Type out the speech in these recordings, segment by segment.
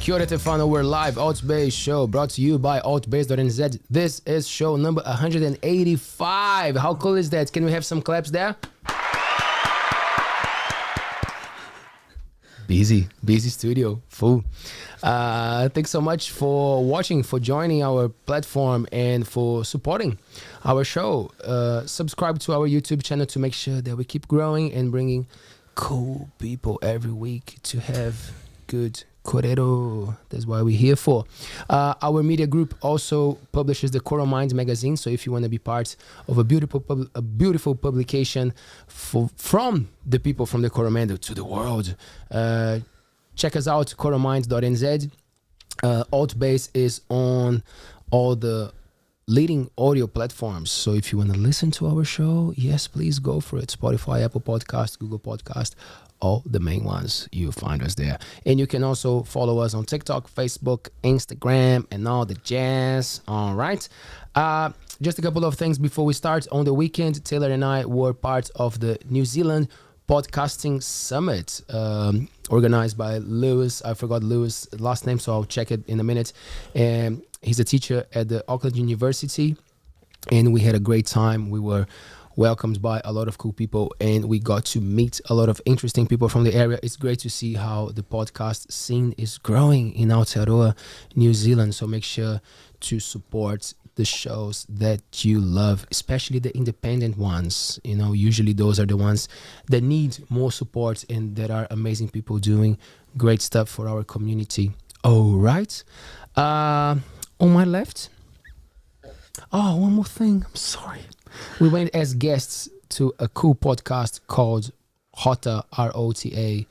Kia ora te whānau, we're live, Altbays Show, brought to you by Altbays.nz. This is show number 185. How cool is that? Can we have some claps there? Busy studio, full. Thanks so much for watching, for joining our platform, and for supporting our show. Subscribe to our YouTube channel to make sure that we keep growing and bringing cool people every week to have good korero. That's what we're here for. Our media group also publishes the Koro Minds magazine, so if you want to be part of a beautiful publication from the people from the Coromando to the world, check us out, korominds.nz. Altbays is on all the leading audio platforms, so if you want to listen to our show, yes, please go for it. Spotify, Apple Podcast, Google Podcast, all the main ones, you'll find us there. And you can also follow us on TikTok, Facebook, Instagram, and all the jazz. All right. Just a couple of things before we start. On the weekend, Taylor and I were part of the New Zealand Podcasting Summit, organized by Lewis. I forgot Lewis' last name, so I'll check it in a minute. And he's a teacher at the Auckland University, and we had a great time. We were welcomed by a lot of cool people, and we got to meet a lot of interesting people from the area. It's great to see how the podcast scene is growing in Aotearoa, New Zealand. So make sure to support the shows that you love, especially the independent ones. You know, usually those are the ones that need more support, and there are amazing people doing great stuff for our community. All right. On my left. Oh, one more thing. I'm sorry. We went as guests to a cool podcast called Rota, R-O-T-A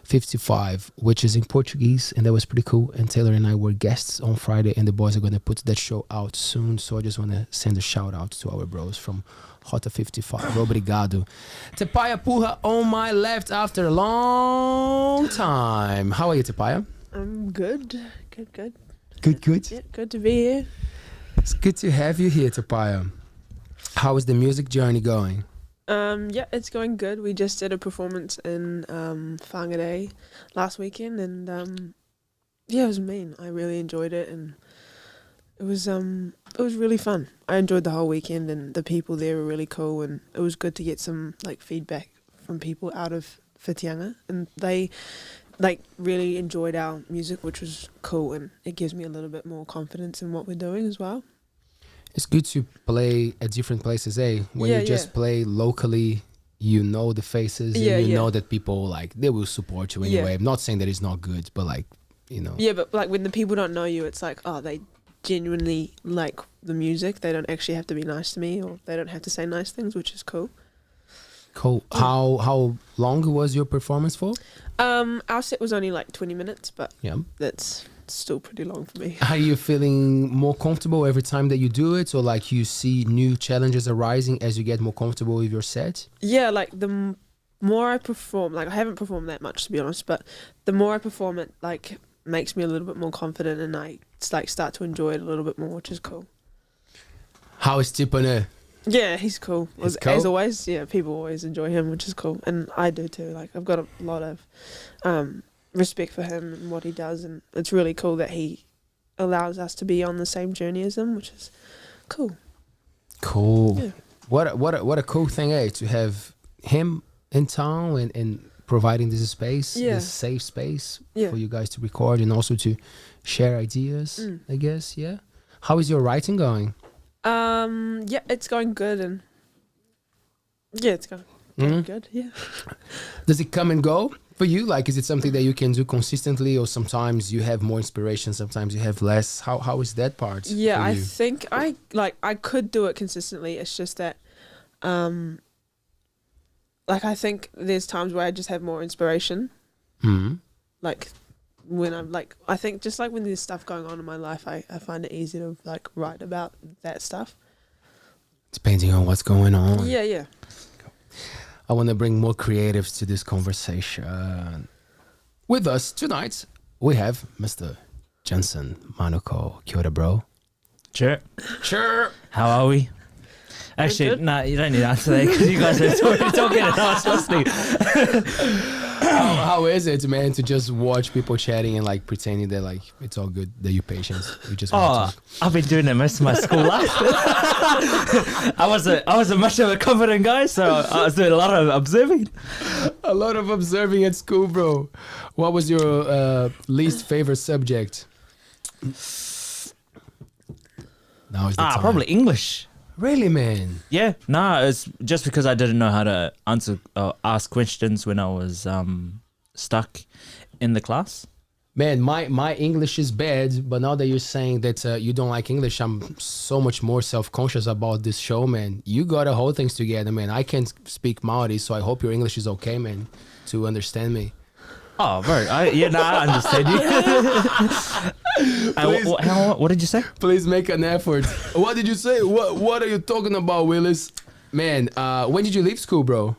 55, which is in Portuguese, and that was pretty cool. And Taylor and I were guests on Friday, and the boys are going to put that show out soon. So I just want to send a shout out to our bros from Rota 55. Obrigado. Te Paea Puha on my left after a long time. How are you, Te Paea? I'm good. Good? Yeah, good to be here. It's good to have you here, Te Paea. How is the music journey going? Yeah, it's going good. We just did a performance in Whangarei last weekend, and yeah, it was mean. I really enjoyed it, and it was really fun. I enjoyed the whole weekend, and the people there were really cool, and it was good to get some like feedback from people out of Whitianga, and they like really enjoyed our music, which was cool, and it gives me a little bit more confidence in what we're doing as well. It's good to play at different places, eh? When you just play locally, you know the faces, and you know that people, like, they will support you anyway. I'm not saying that it's not good, but, like, you know. Yeah, but, like, when the people don't know you, it's like, oh, they genuinely like the music. They don't actually have to be nice to me, or they don't have to say nice things, which is cool. Cool. How long was your performance for? Our set was only, like, 20 minutes, but that's still pretty long for me. Are you feeling more comfortable every time that you do it, or like you see new challenges arising as you get more comfortable with your set? Yeah, like the more I perform, like I haven't performed that much to be honest, but the more I perform, it like makes me a little bit more confident, and I like start to enjoy it a little bit more, which is cool. How is Tipane? Yeah, he's cool. As always, yeah, people always enjoy him, which is cool, and I do too. Like I've got a lot of respect for him and what he does, and it's really cool that he allows us to be on the same journey as him, which is cool. Yeah. What a cool thing, eh, to have him in town and providing this space, this safe space for you guys to record and also to share ideas, I guess. Yeah. How is your writing going? Yeah, it's going good, and yeah, it's going good. Yeah. Does it come and go for you? Like, is it something that you can do consistently, or sometimes you have more inspiration, sometimes you have less? How is that part? Yeah, I think I could do it consistently. It's just that, like I think there's times where I just have more inspiration. Like when I'm like, I think just like when there's stuff going on in my life, I find it easy to like write about that stuff. Depending on what's going on. Yeah. I want to bring more creatives to this conversation. With us tonight, we have Mr. Jensen MANUKAU. Kia ora, bro. Sure. How are we? Actually, no, you don't need to answer that because you guys are already talking and I was listening. How is it, man, to just watch people chatting and like pretending that like it's all good, that you're patient, you just want to talk? I've been doing that most of my school life. I wasn't much of a confident guy, so I was doing a lot of observing. A lot of observing at school, bro. What was your least favorite subject? Now is the time. Probably English. Really, man? Yeah, it's just because I didn't know how to ask questions when I was stuck in the class. Man, my English is bad, but now that you're saying that you don't like English, I'm so much more self-conscious about this show, man. You gotta hold things together, man. I can't speak Maori, so I hope your English is okay, man, to understand me. Oh, bro. I understand you. What did you say? Please make an effort. What did you say? What are you talking about, Willis? Man, when did you leave school, bro?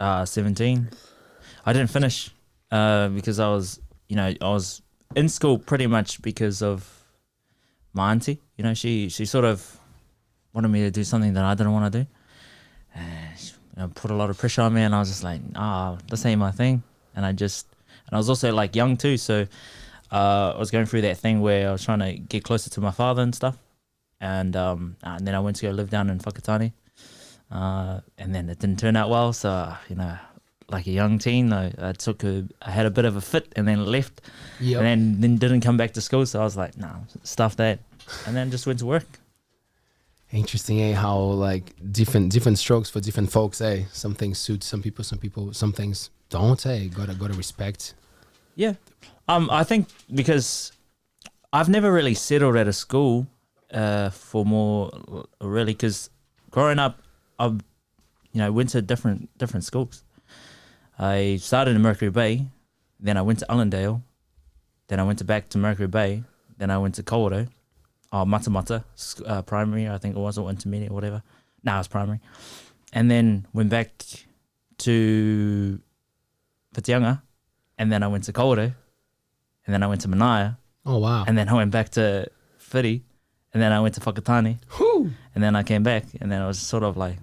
17. I didn't finish because I was in school pretty much because of my auntie. You know, she sort of wanted me to do something that I didn't want to do. She put a lot of pressure on me, and I was just like, this ain't my thing. And I was also like young too, so I was going through that thing where I was trying to get closer to my father and stuff, and then I went to go live down in Whakatane, and then it didn't turn out well. So like a young teen, I had a bit of a fit and then left, and then didn't come back to school. So I was like, no, stuff that, and then just went to work. Interesting, how like different strokes for different folks. Some things suit some people, some things don't. Gotta respect. Yeah, I think because I've never really settled at a school for more really, because growing up I went to different schools. I started in Mercury Bay, then I went to Allendale, then I went back to Mercury Bay, then I went to Kawerau, Matamata primary, I think it was, or intermediate or whatever. No, it was primary, and then went back to Whitianga, and then I went to Kawerau, and then I went to Manaia. Oh wow! And then I went back to Whiri, and then I went to Whakatane. Whew. And then I came back, and then I was sort of like,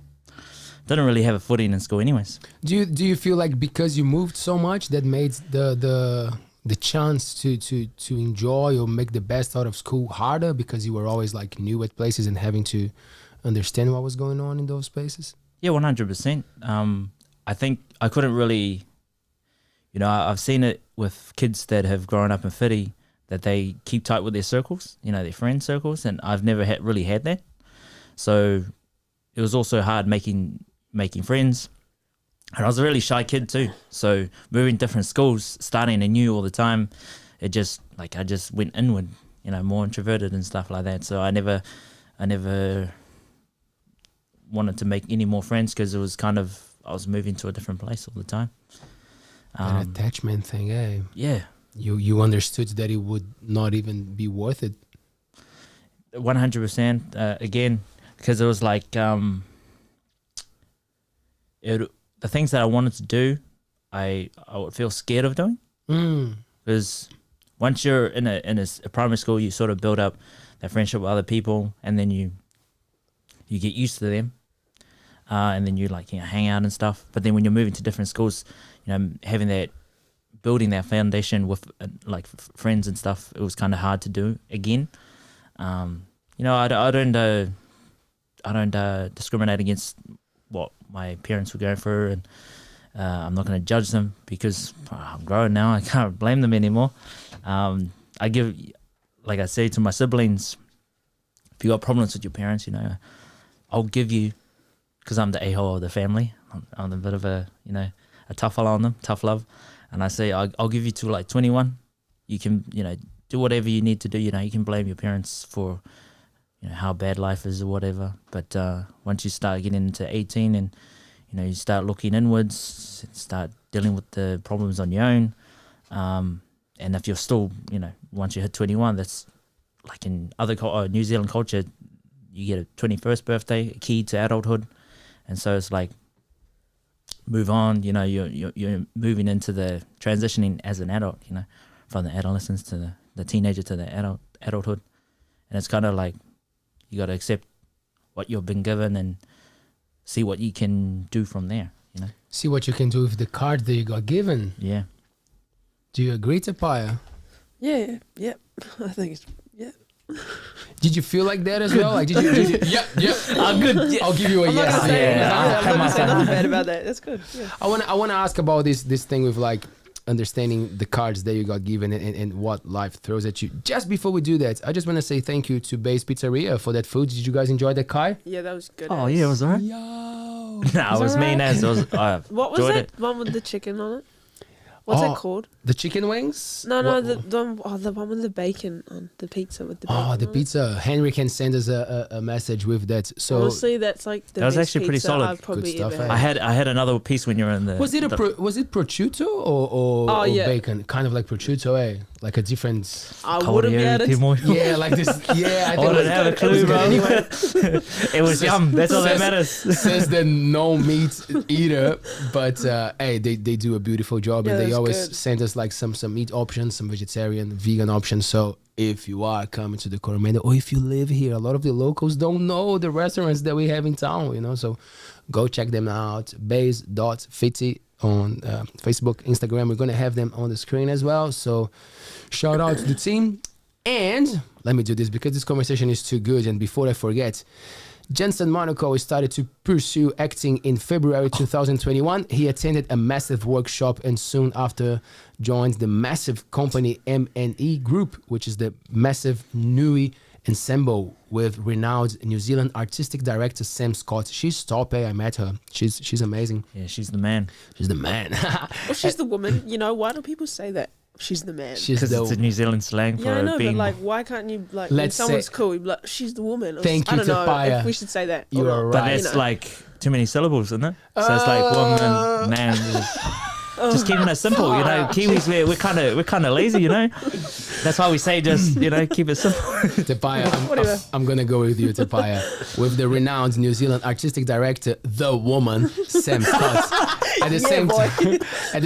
didn't really have a footing in school anyways. Do you feel like because you moved so much that made the chance to enjoy or make the best out of school harder, because you were always like new at places and having to understand what was going on in those places? Yeah, 100%. I think I couldn't really, I've seen it with kids that have grown up in Whiri, that they keep tight with their circles, their friend circles, and I've never really had that. So it was also hard making friends. And I was a really shy kid too. So moving different schools, starting anew all the time, I just went inward, more introverted and stuff like that. So I never wanted to make any more friends, because it was kind of, I was moving to a different place all the time. An attachment thing, eh? Yeah. You understood that it would not even be worth it. 100%. Again, because it was like the things that I wanted to do, I would feel scared of doing, because once you're in a primary school, you sort of build up that friendship with other people, and then you get used to them, and then you hang out and stuff. But then when you're moving to different schools, building that foundation with friends and stuff, it was kind of hard to do again. I don't discriminate against what my parents were going through, and I'm not going to judge them, because I'm grown now. I can't blame them anymore. I give, like I say to my siblings, if you got problems with your parents, I'll give you, because I'm the a-hole of the family. I'm a bit of a tough fella on them, tough love. And I say, I'll give you to 21. You can, do whatever you need to do. You can blame your parents for, how bad life is or whatever. But once you start getting into 18 and, you start looking inwards, start dealing with the problems on your own. And if you're still, once you hit 21, that's like in other New Zealand culture, you get a 21st birthday, a key to adulthood. And so it's like, move on, you're moving into the transitioning as an adult, from the adolescence to the teenager to the adulthood. And it's kind of like, you got to accept what you've been given and see what you can do from there. you know. See what you can do with the card that you got given. Yeah. Do you agree, Te Paea? Yeah. I think it's Did you feel like that as well? Like, did you yeah. Good. I'll give you a I'm not yes. gonna say, Yeah. I'm not gonna say nothing bad about that. That's good. Yeah. I wanna ask about this thing with like understanding the cards that you got given and what life throws at you. Just before we do that, I just want to say thank you to Base Pizzeria for that food. Did you guys enjoy the kai? Yeah, that was good. Oh, yeah, it was alright. Yo. No, it was that mean right? as. It was, What was enjoyed it? One with the chicken on it. What's Oh, it called? The chicken wings? No, What- the one with the bacon on the pizza with the bacon. Oh, the on it. pizza. Henry can send us a message with that. So Honestly, that's like the That was best actually pretty pizza solid. I've probably Good stuff, ever eh? had. I had another piece when you were in the. was it was it prosciutto or Oh, yeah. bacon? Kind of like prosciutto, eh? Like a different. I wouldn't be able to. Yeah, like this. Yeah, I I think it was didn't have a good. It was clue, good bro. anyway. It was yum. That's all that matters. Says the no meat eater, but hey, they do a beautiful job, Yeah, and they that's always good. send us like some meat options, some vegetarian, vegan options. So if you are coming to the Coromandel, or if you live here, a lot of the locals don't know the restaurants that we have in town, you know. So go check them out. Base.fitty on Facebook, Instagram. We're gonna have them on the screen as well. So shout out to the team. And let me do this because this conversation is too good. And before I forget, Jensen MANUKAU started to pursue acting in February 2021. He attended a massive workshop and soon after joined the massive company MNE Group, which is the massive Nui Ensemble with renowned New Zealand artistic director Sam Scott. She's top, I met her. She's amazing. Yeah, she's the man. She's the man. Well, she's the woman. You know, why do people say that? She's the man. She's Because it's a the. New Zealand slang for Yeah, I know, being. but like, why can't you like when Let's someone's say- cool? You'd be like, she's the woman. Or Thank I you, don't know Te Paea. if we should say that. You or are not, right. but you it's know. like too many syllables, isn't it? So it's like woman, man. Just keeping it simple, you know. Kiwis, we're kind of lazy, you know. That's why we say just, you know, keep it simple. Te Paea, Whatever. I'm gonna go with you, Te Paea, with the renowned New Zealand artistic director, the woman, Sam Scott. At the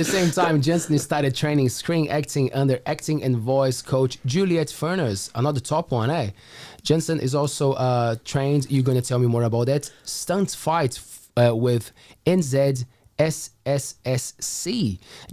same time, Jensen started training screen acting under acting and voice coach Juliet Furness, another top one, eh? Jensen is also trained. You're gonna tell me more about that. Stunt fight with NZSSSC.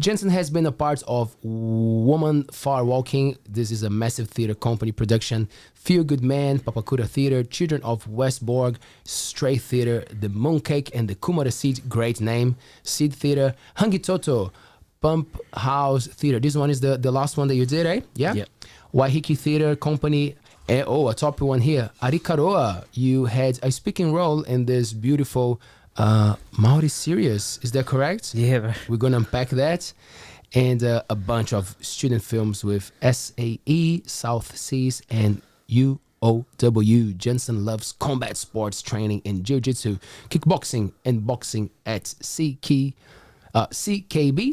Jensen has been a part of Woman Far Walking. This is a massive theater company production. Feel Good Man, Papakura Theater, Children of Westborg, Stray Theater, The Mooncake and the Kumara Seed, great name, Seed Theater, Hangitoto, Pump House Theater. This one is the last one that you did, eh? Yeah? Yep. Waiheke Theater Company. Oh, a top one here. Ahikāroa, you had a speaking role in this beautiful Maori series. Is that correct? Yeah, bro. We're going to unpack that. And a bunch of student films with SAE, South Seas, and UOW. Jensen loves combat sports training in Jiu Jitsu, kickboxing, and boxing at CKB,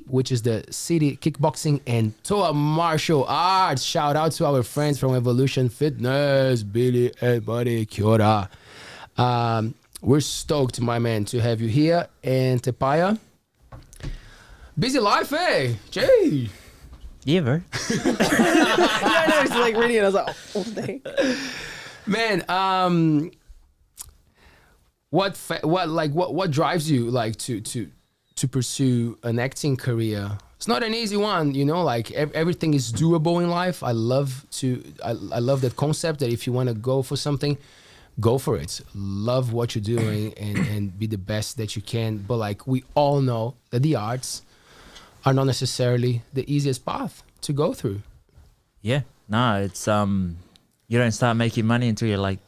which is the City Kickboxing and Toa Martial Arts. Shout out to our friends from Evolution Fitness, Billy and Buddy. Kia ora. We're stoked, my man, to have you here. And Te Paea, busy life, eh? Jay. Yeah, bro. Yeah, I know. He's like reading it. I was like, oh, what the heck? Man, what drives you like to pursue an acting career? It's not an easy one, you know. Like everything is doable in life. I love that concept that if you want to go for something, go for it. Love what you're doing and be the best that you can. But like we all know that the arts are not necessarily the easiest path to go through. Yeah, no, it's you don't start making money until you're like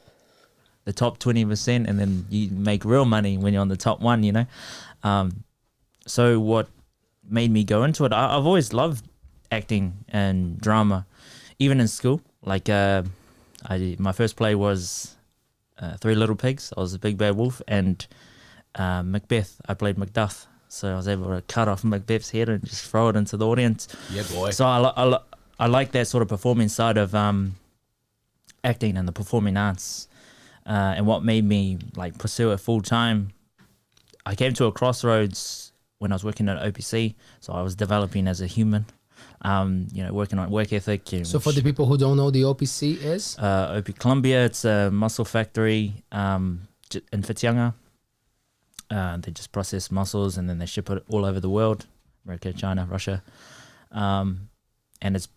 the top 20%, and then you make real money when you're on the top 1, you know. So what made me go into it? I've always loved acting and drama, even in school. Like my first play was Three Little Pigs. I was a big bad wolf, and Macbeth. I played Macduff, so I was able to cut off Macbeth's head and just throw it into the audience. Yeah, boy. So I like that sort of performing side of acting and the performing arts, and what made me like pursue it full time. I came to a crossroads when I was working at OPC, so I was developing as a human, you know, working on work ethic. So for the people who don't know, the OPC is? OP Columbia, it's a muscle factory in Whitianga. They just process mussels and then they ship it all over the world, America, China, Russia, and it's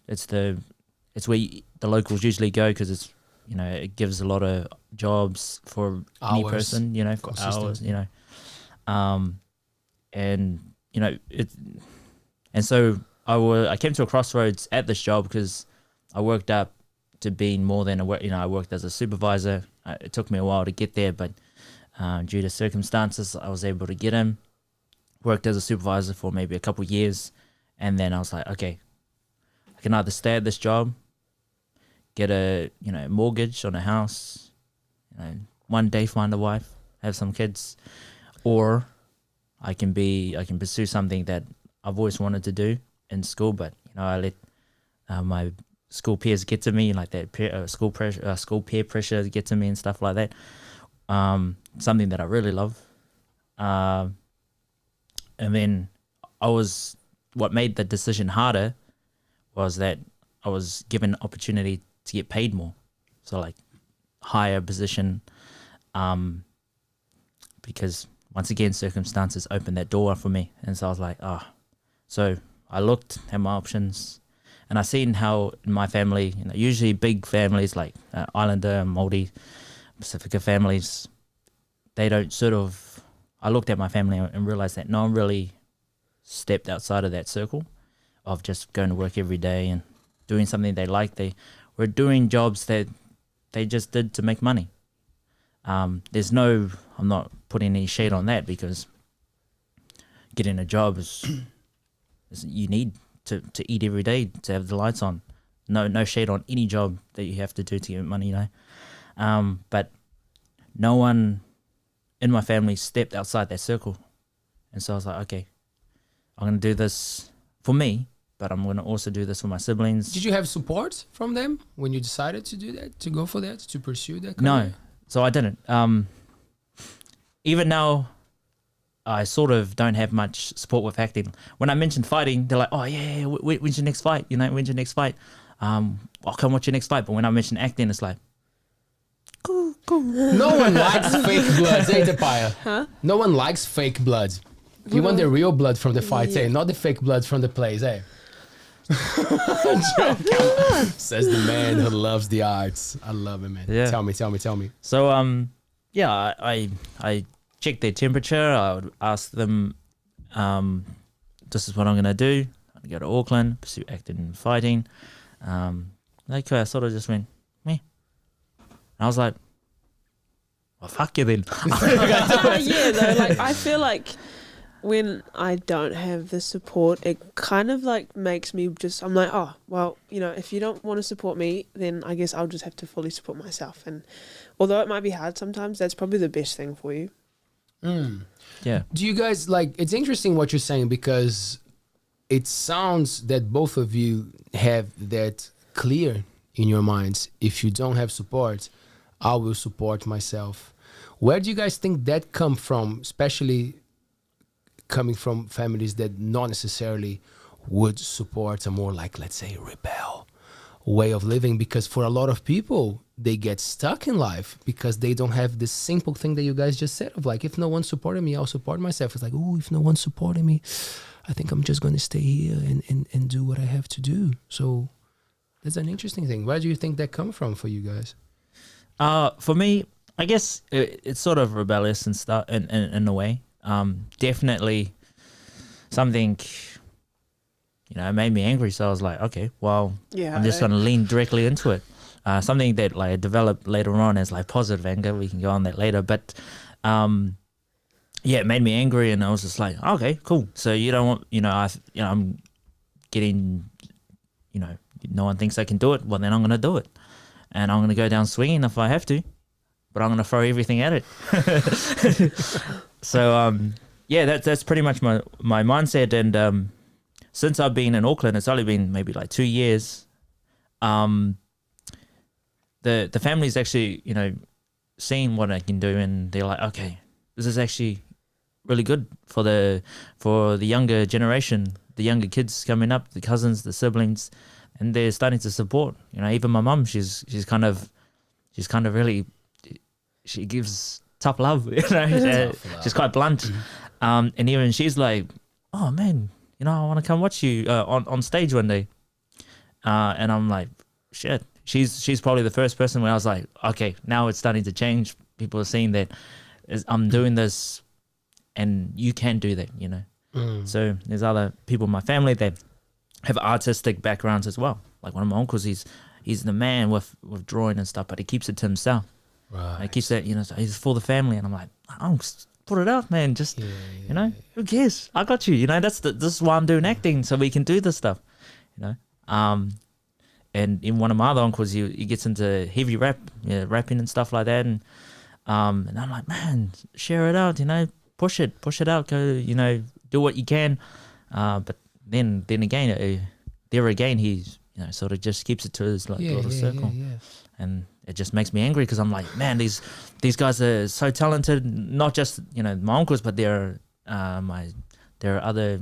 it's where the locals usually go because it's it gives a lot of jobs for any person, for hours, and so I came to a crossroads at this job because I worked up to being more than I worked as a supervisor. It took me a while to get there, but due to circumstances, I was able to get in. Worked as a supervisor for maybe a couple of years, and then I was like, okay, I can either stay at this job, get a mortgage on a house, one day find a wife, have some kids, or I can pursue something that I've always wanted to do in school, but I let my school peers get to me, like that school peer pressure get to me and stuff like that. Something that I really love. And then what made the decision harder was that I was given an opportunity to get paid more. So like higher position, because once again, circumstances opened that door for me. And so I was like, so I looked at my options and I seen how in my family, usually big families like Islander, Māori, Pacifica families, they don't I looked at my family and realized that no one really stepped outside of that circle of just going to work every day and doing something they like. They were doing jobs that they just did to make money. I'm not putting any shade on that because getting a job is you need to eat every day to have the lights on. No shade on any job that you have to do to get money, but no one in my family stepped outside that circle. And so I was like, okay, I'm going to do this for me, but I'm going to also do this for my siblings. Did you have support from them when you decided to do that, to go for that, to pursue that career? No, so I didn't. Even now, I sort of don't have much support with acting. When I mentioned fighting, they're like, oh yeah, when's your next fight? When's your next fight? I'll come watch your next fight. But when I mention acting, it's like, cool. No one likes fake bloods, Te Paea? Huh? No one likes fake blood. You want the real blood from the fights, not the fake blood from the plays, Says the man who loves the arts. I love it, man. Yeah. Tell me. So, I checked their temperature. I would ask them, this is what I'm going to do. I'm going to go to Auckland, pursue acting and fighting. They sort of just went, meh. And I was like, well, fuck you then. I feel like when I don't have the support, it kind of like makes me I'm like, oh, well, if you don't want to support me, then I guess I'll just have to fully support myself. And although it might be hard sometimes, that's probably the best thing for you. Yeah. Do you guys it's interesting what you're saying because it sounds that both of you have that clear in your minds. If you don't have support, I will support myself. Where do you guys think that come from, especially coming from families that not necessarily would support a more let's say, rebel way of living? Because for a lot of people, they get stuck in life because they don't have this simple thing that you guys just said of if no one supported me, I'll support myself. It's like, oh, if no one's supporting me, I think I'm just going to stay here and do what I have to do. So that's an interesting thing. Where do you think that come from for you guys? For me, I guess it's sort of rebellious and stuff in a way. Definitely something, it made me angry. So I was like, okay, well, I'm just going to lean directly into it. Something that I developed later on as positive anger. We can go on that later. But it made me angry, and I was just like, okay, cool. So you don't want, I'm getting, no one thinks I can do it. Well, then I'm going to do it. And I'm going to go down swinging if I have to, but I'm going to throw everything at it. So, that's pretty much my mindset. And since I've been in Auckland, it's only been maybe 2 years. The family's actually, seeing what I can do, and they're like, okay, this is actually really good for the younger generation, the younger kids coming up, the cousins, the siblings. And they're starting to support, even my mum. She's kind of really, she gives tough love, you know. She's quite blunt, and even she's like, "Oh man, you know, I want to come watch you on stage one day," and I'm like, "Shit." She's probably the first person where I was like, "Okay, now it's starting to change. People are seeing that I'm doing this, and you can do that," you know. So there's other people in my family that have artistic backgrounds as well. Like one of my uncles, he's the man with drawing and stuff, but he keeps it to himself. Right. He keeps it, you know, so he's for the family. And I'm like, put it out, man. Just, you know, who cares? I got you. You know, this is why I'm doing acting, so we can do this stuff, you know. And in one of my other uncles, he gets into heavy rapping and stuff like that. And I'm like, man, share it out, you know, push it out, go, you know, do what you can. But then again, there again, he's, you know, sort of just keeps it to his like little circle. And it just makes me angry because I'm like, man, these guys are so talented. Not just, you know, my uncles, but there are other,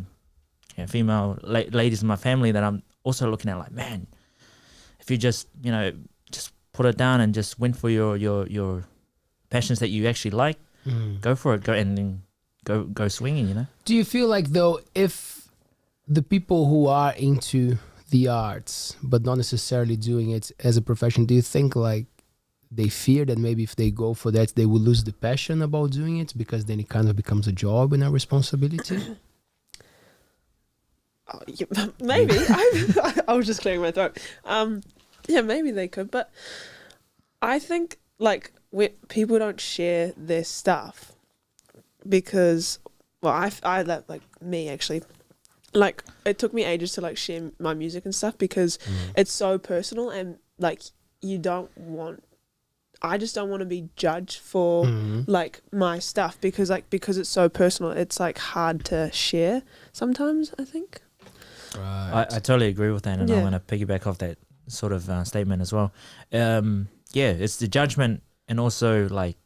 you know, female ladies in my family that I'm also looking at like, man, if you just, you know, just put it down and just went for your passions that you actually like, go for it, go swinging, you know. Do you feel like though, if the people who are into the arts but not necessarily doing it as a profession, do you think like they fear that maybe if they go for that they will lose the passion about doing it because then it kind of becomes a job and a responsibility? Maybe. I was just clearing my throat. Yeah, maybe they could, but I think like people don't share their stuff because, well, I like me actually, like it took me ages to like share my music and stuff because it's so personal and like I just don't want to be judged for like my stuff because it's so personal. It's like hard to share sometimes, I think. Right. I totally agree with that, and I'm going to piggyback off that sort of statement as well. It's the judgment, and also like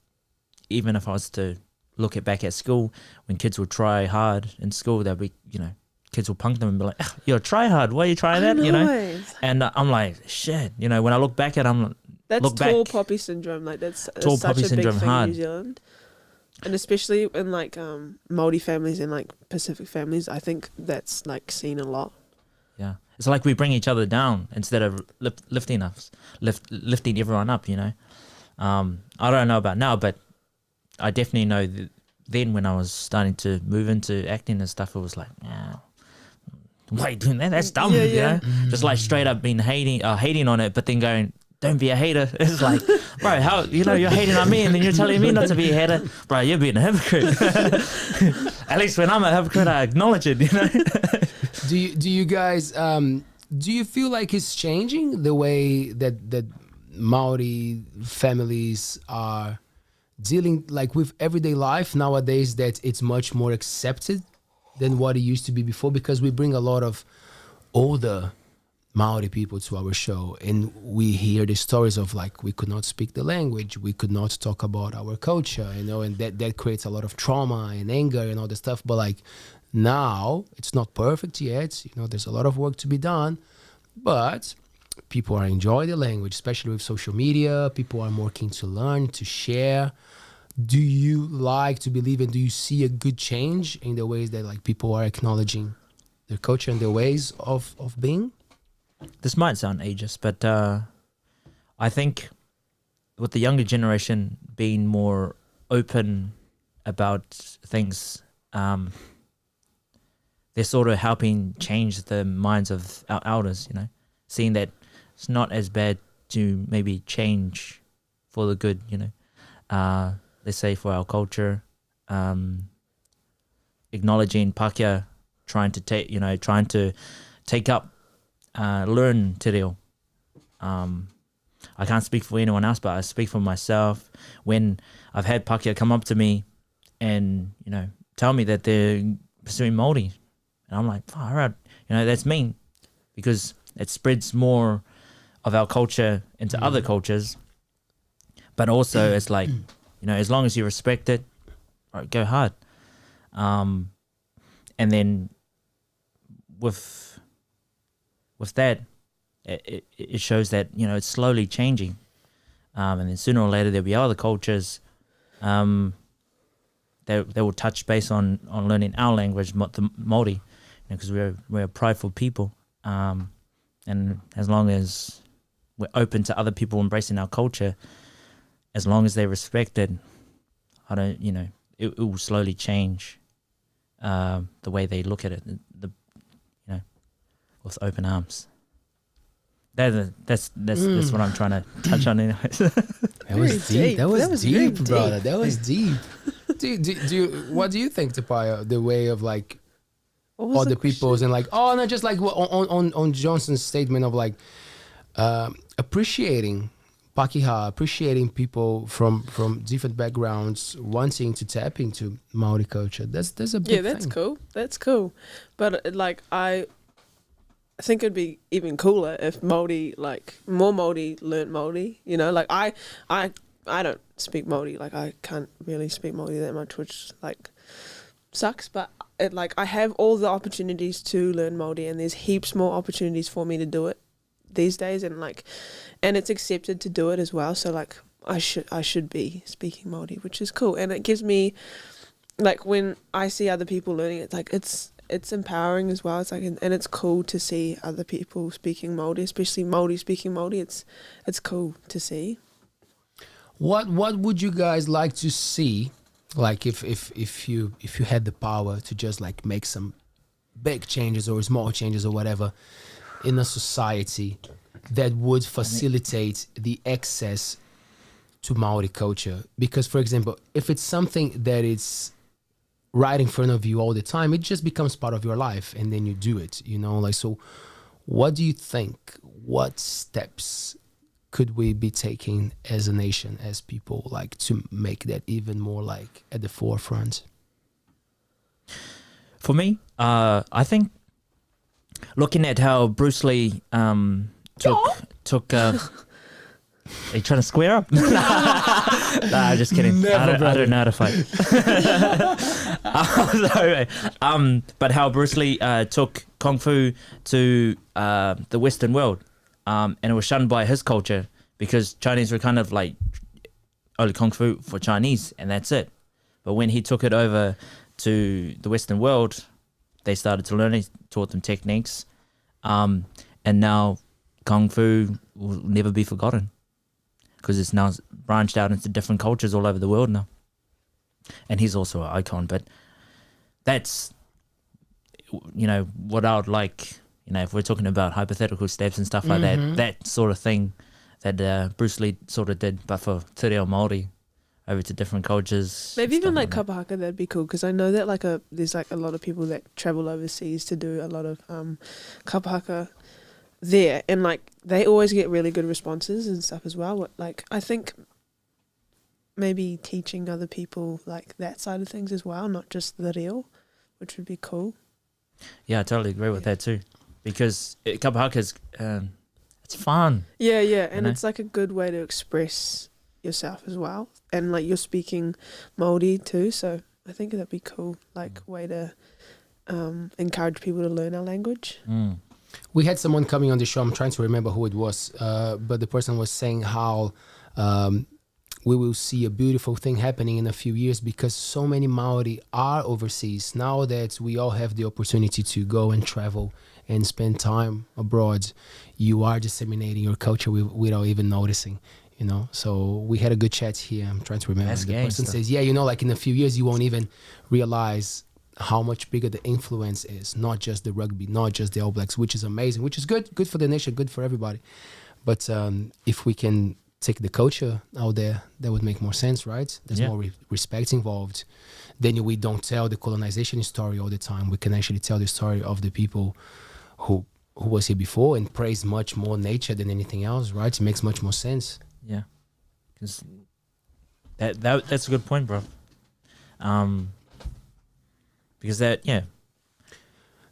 even if I was to look back at school, when kids will try hard in school, they'll be, you know, kids will punk them and be like, "You're try hard. Why are you trying that?" You know, and I'm like, shit. You know, when I look back at them, that's tall poppy syndrome. Like that's tall such poppy a syndrome big thing hard. in New Zealand. And especially in like Maori families and like Pacific families, I think that's like seen a lot. Yeah, it's like we bring each other down instead of lifting everyone up. You know, I don't know about now, but I definitely know that then when I was starting to move into acting and stuff, it was like, why are you doing that? That's dumb. You know, just like straight up being hating on it, but then going, don't be a hater. It's like, bro, how, you know, you're hating on me and then you're telling me not to be a hater. Bro, you're being a hypocrite. At least when I'm a hypocrite, I acknowledge it, you know. Do you guys, do you feel like it's changing the way that Maori families are dealing like with everyday life nowadays, that it's much more accepted than what it used to be before? Because we bring a lot of older Maori people to our show, and we hear the stories of like we could not speak the language, we could not talk about our culture, you know, and that creates a lot of trauma and anger and all the stuff. But like now it's not perfect yet, you know, there's a lot of work to be done, but people are enjoying the language, especially with social media. People are more keen to learn, to share. Do you like to believe, and do you see a good change in the ways that like people are acknowledging their culture and their ways of being? This might sound ageist, but I think with the younger generation being more open about things, they're sort of helping change the minds of our elders, you know, seeing that it's not as bad to maybe change for the good, you know. Let's say for our culture, acknowledging Pākehā, trying to take up, learn te reo. I can't speak for anyone else, but I speak for myself. When I've had Pākehā come up to me and, you know, tell me that they're pursuing Māori, and I'm like, all right, you know, that's mean, because it spreads more of our culture into other cultures. But also it's like, you know, as long as you respect it, all right, go hard. And then with that, it shows that, you know, it's slowly changing. And then sooner or later there'll be other cultures they will touch base on learning our language, the Māori, because we're a prideful people, and as long as we're open to other people embracing our culture, as long as they respect it, it will slowly change the way they look at it, with open arms. That's what I'm trying to touch on. Anyways. That was deep. That was deep, brother. Deep. That was deep. What do you think, Te Paea, the way of like all the peoples and like no, just like on Johnson's statement of like appreciating Pakeha, appreciating people from different backgrounds, wanting to tap into Maori culture. That's a big that's thing. cool. That's cool. But like I think it'd be even cooler if Māori, like more Māori learnt Māori. You know, like I don't speak Māori. Like I can't really speak Māori that much, which like sucks. But I have all the opportunities to learn Māori, and there's heaps more opportunities for me to do it these days, and it's accepted to do it as well. So like I should be speaking Māori, which is cool, and it gives me like when I see other people learning it, like it's empowering as well. It's like and it's cool to see other people speaking Māori, especially Māori speaking Māori. It's cool to see. What would you guys like to see? Like if you had the power to just like make some big changes or small changes or whatever in a society that would facilitate the access to Maori culture. Because for example, if it's something that is right in front of you all the time, it just becomes part of your life, and then you do it, like, so what do you think, what steps could we be taking as a nation, as people, like to make that even more like at the forefront? For me, I think looking at how Bruce Lee took are you trying to square up? Nah, just kidding. I don't know how to fight. But how Bruce Lee took Kung Fu to the Western world, and it was shunned by his culture because Chinese were kind of like only Kung Fu for Chinese, and that's it. But when he took it over to the Western world, they started to learn. He taught them techniques, and now Kung Fu will never be forgotten, because it's now branched out into different cultures all over the world now. And he's also an icon, but that's, what I would like, if we're talking about hypothetical steps and stuff like that sort of thing that Bruce Lee sort of did, but for Te Reo Māori, over to different cultures. Maybe even like kapahaka, that'd be cool, because I know that there's like a lot of people that travel overseas to do a lot of kapahaka there, and like they always get really good responses and stuff as well. Like I think maybe teaching other people like that side of things as well, not just the reo, which would be cool. Yeah, I totally agree with that too, because kapahaka is it's fun. Yeah, and it's like a good way to express yourself as well, and like you're speaking Māori too, so I think that'd be cool, like way to encourage people to learn our language. We had someone coming on the show, I'm trying to remember who it was, but the person was saying how we will see a beautiful thing happening in a few years, because so many Maori are overseas. Now that we all have the opportunity to go and travel and spend time abroad, you are disseminating your culture without even noticing. So we had a good chat here. I'm trying to remember. That's the person says, like in a few years, you won't even realize how much bigger the influence is, not just the rugby, not just the All Blacks, which is amazing, which is good for the nation, good for everybody. But if we can take the culture out there, that would make more sense, right? There's more respect involved. Then we don't tell the colonization story all the time. We can actually tell the story of the people who was here before, and praise much more nature than anything else, right? It makes much more sense. Yeah, because that's a good point, bro. Because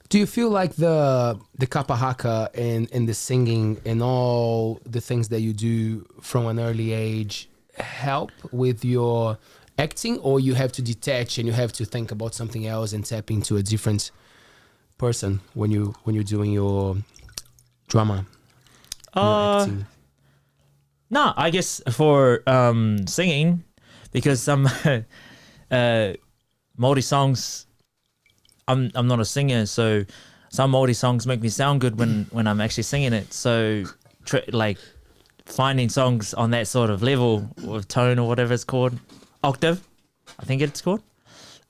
do you feel like the kapahaka and the singing and all the things that you do from an early age help with your acting, or you have to detach and you have to think about something else and tap into a different person when you're doing your drama? Your acting? No, I guess for singing, because some Māori songs, I'm not a singer, so some Māori songs make me sound good when I'm actually singing it. So like finding songs on that sort of level of tone or whatever it's called, octave, I think it's called,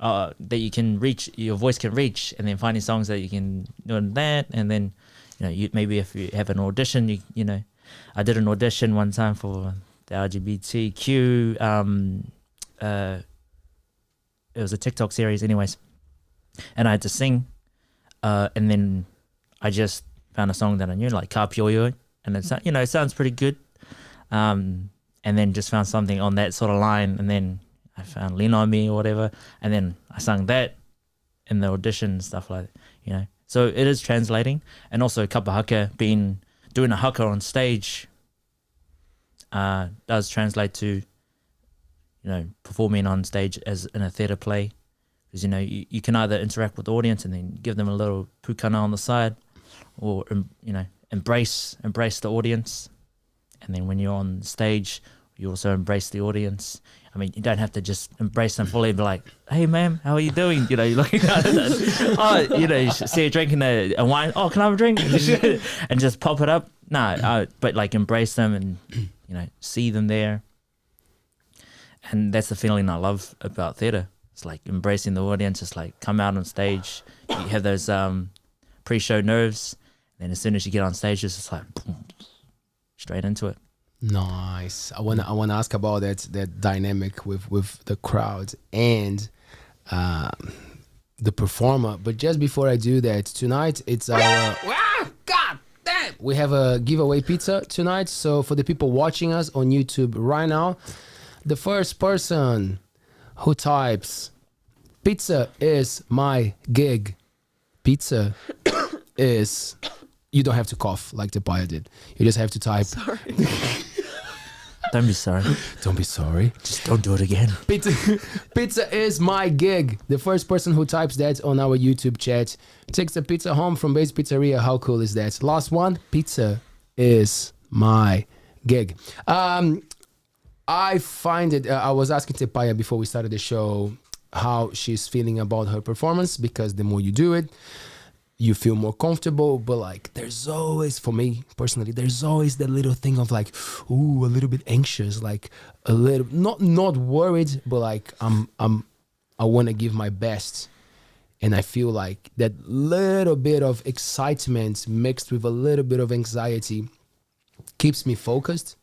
that you can reach, your voice can reach, and then finding songs that you can do that, and then maybe if you have an audition, you know, I did an audition one time for the LGBTQ. It was a TikTok series, anyways, and I had to sing, and then I just found a song that I knew, like Ka Pioioi, and it's, you know, it sounds pretty good, and then just found something on that sort of line, and then I found Lean On Me or whatever, and then I sung that in the audition and stuff like that, you know. So it is translating, and also kapa haka, doing a haka on stage does translate to, you know, performing on stage as in a theatre play, because, you know, you can either interact with the audience and then give them a little pukana on the side, or, you know, embrace the audience, and then when you're on stage, you also embrace the audience. I mean, you don't have to just embrace them fully and be like, "Hey, ma'am, how are you doing?" You know, you're looking at it. Oh, you know, you see her drinking a wine. Oh, can I have a drink? And just pop it up. No, but like embrace them and, you know, see them there. And that's the feeling I love about theatre. It's like embracing the audience. It's like come out on stage. You have those pre-show nerves. And then as soon as you get on stage, it's just like boom, straight into it. Nice. I wanna ask about that dynamic with the crowd and the performer. But just before I do that, tonight it's our God damn, we have a giveaway pizza tonight. So for the people watching us on YouTube right now, the first person who types "pizza is my gig," pizza is. You don't have to cough like Te Paea did. You just have to type. Sorry. Don't be sorry. Don't be sorry. Just don't do it again. Pizza is my gig. The first person who types that on our YouTube chat takes the pizza home from Base Pizzeria. How cool is that? Last one. Pizza is my gig. I find it. I was asking Te Paea before we started the show how she's feeling about her performance, because the more you do it, you feel more comfortable. But like, there's always, for me personally, there's always that little thing of like, ooh, a little bit anxious, like a little not worried, but like I want to give my best, and I feel like that little bit of excitement mixed with a little bit of anxiety keeps me focused.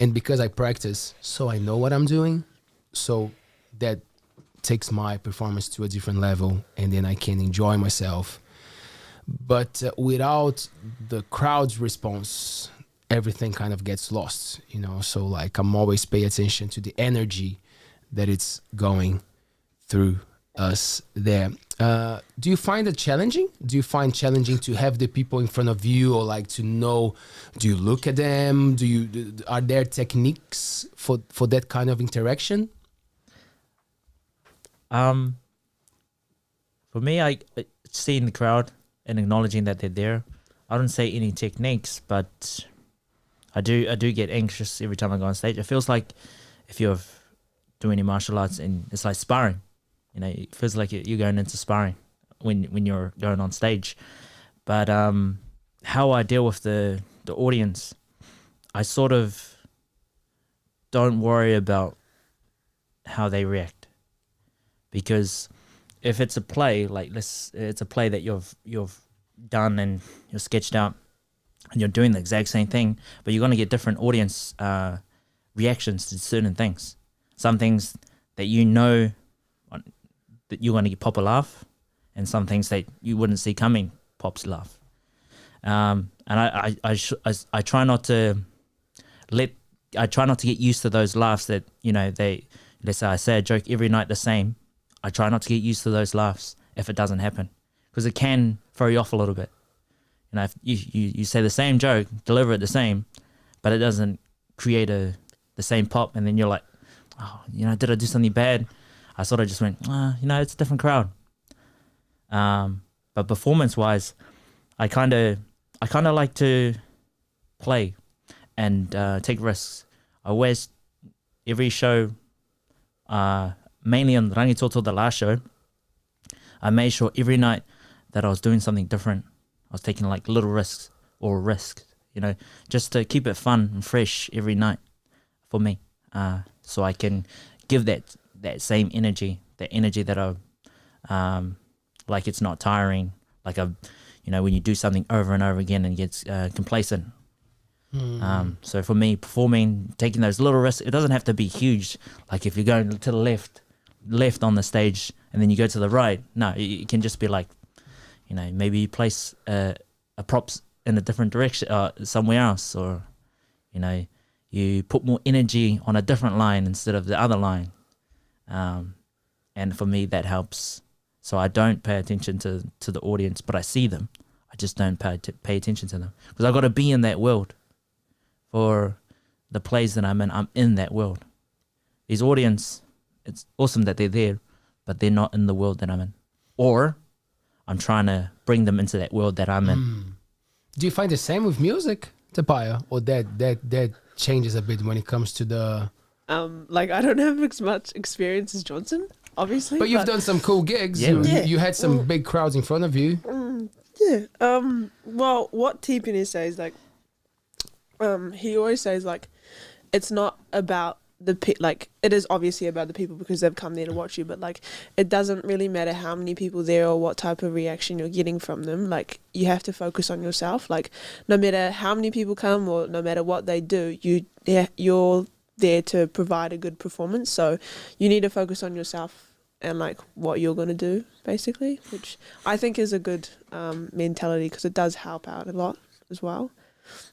And because I practice, so I know what I'm doing, so that takes my performance to a different level, and then I can enjoy myself. But without the crowd's response, everything kind of gets lost, you know. So like, I'm always pay attention to the energy that it's going through us there. Do you find it challenging? Do you find challenging to have the people in front of you, or like to know, do you look at them? Are there techniques for that kind of interaction? For me, I seeing the crowd and acknowledging that they're there. I don't say any techniques, but I do get anxious every time I go on stage. It feels like if you're doing any martial arts, and it's like sparring. You know, it feels like you're going into sparring when you're going on stage. But how I deal with the audience, I sort of don't worry about how they react, because if it's a play, like it's a play that you've done and you're sketched out, and you're doing the exact same thing, but you're going to get different audience reactions to certain things. Some things that you know that you're going to get pop a laugh, and some things that you wouldn't see coming pops a laugh. And I try not to get used to those laughs that, you know, let's say I say a joke every night the same. I try not to get used to those laughs if it doesn't happen, because it can throw you off a little bit. You know, if you say the same joke, deliver it the same, but it doesn't create the same pop, and then you're like, oh, you know, did I do something bad? I sort of just went, you know, it's a different crowd. But performance-wise, I kind of like to play and take risks. I always, every show, mainly on Rangi Toto, the last show, I made sure every night that I was doing something different. I was taking like little risks, you know, just to keep it fun and fresh every night for me. So I can give that same energy, that energy that I, like it's not tiring, like you know, when you do something over and over again and gets complacent. So for me, performing, taking those little risks, it doesn't have to be huge. Like if you're going to the left on the stage and then you go to the right, no, it can just be like, you know, maybe you place a props in a different direction, somewhere else, or, you know, you put more energy on a different line instead of the other line. And for me, that helps. So I don't pay attention to the audience, but I see them. I just don't pay attention to them because I've got to be in that world. For the plays that I'm in that world. These audience, it's awesome that they're there, but they're not in the world that I'm in. Or I'm trying to bring them into that world that I'm in. Do you find the same with music, Te Paea, or that changes a bit when it comes to the... Like I don't have as much experience as Johnson, obviously. But you've done some cool gigs. Yeah. You had some big crowds in front of you. Yeah. Well, what TPN says, like, he always says, like, it's not about like, it is obviously about the people because they've come there to watch you, but, like, it doesn't really matter how many people there or what type of reaction you're getting from them. Like, you have to focus on yourself. Like, no matter how many people come or no matter what they do, you're there to provide a good performance. So you need to focus on yourself and, like, what you're going to do, basically, which I think is a good mentality because it does help out a lot as well.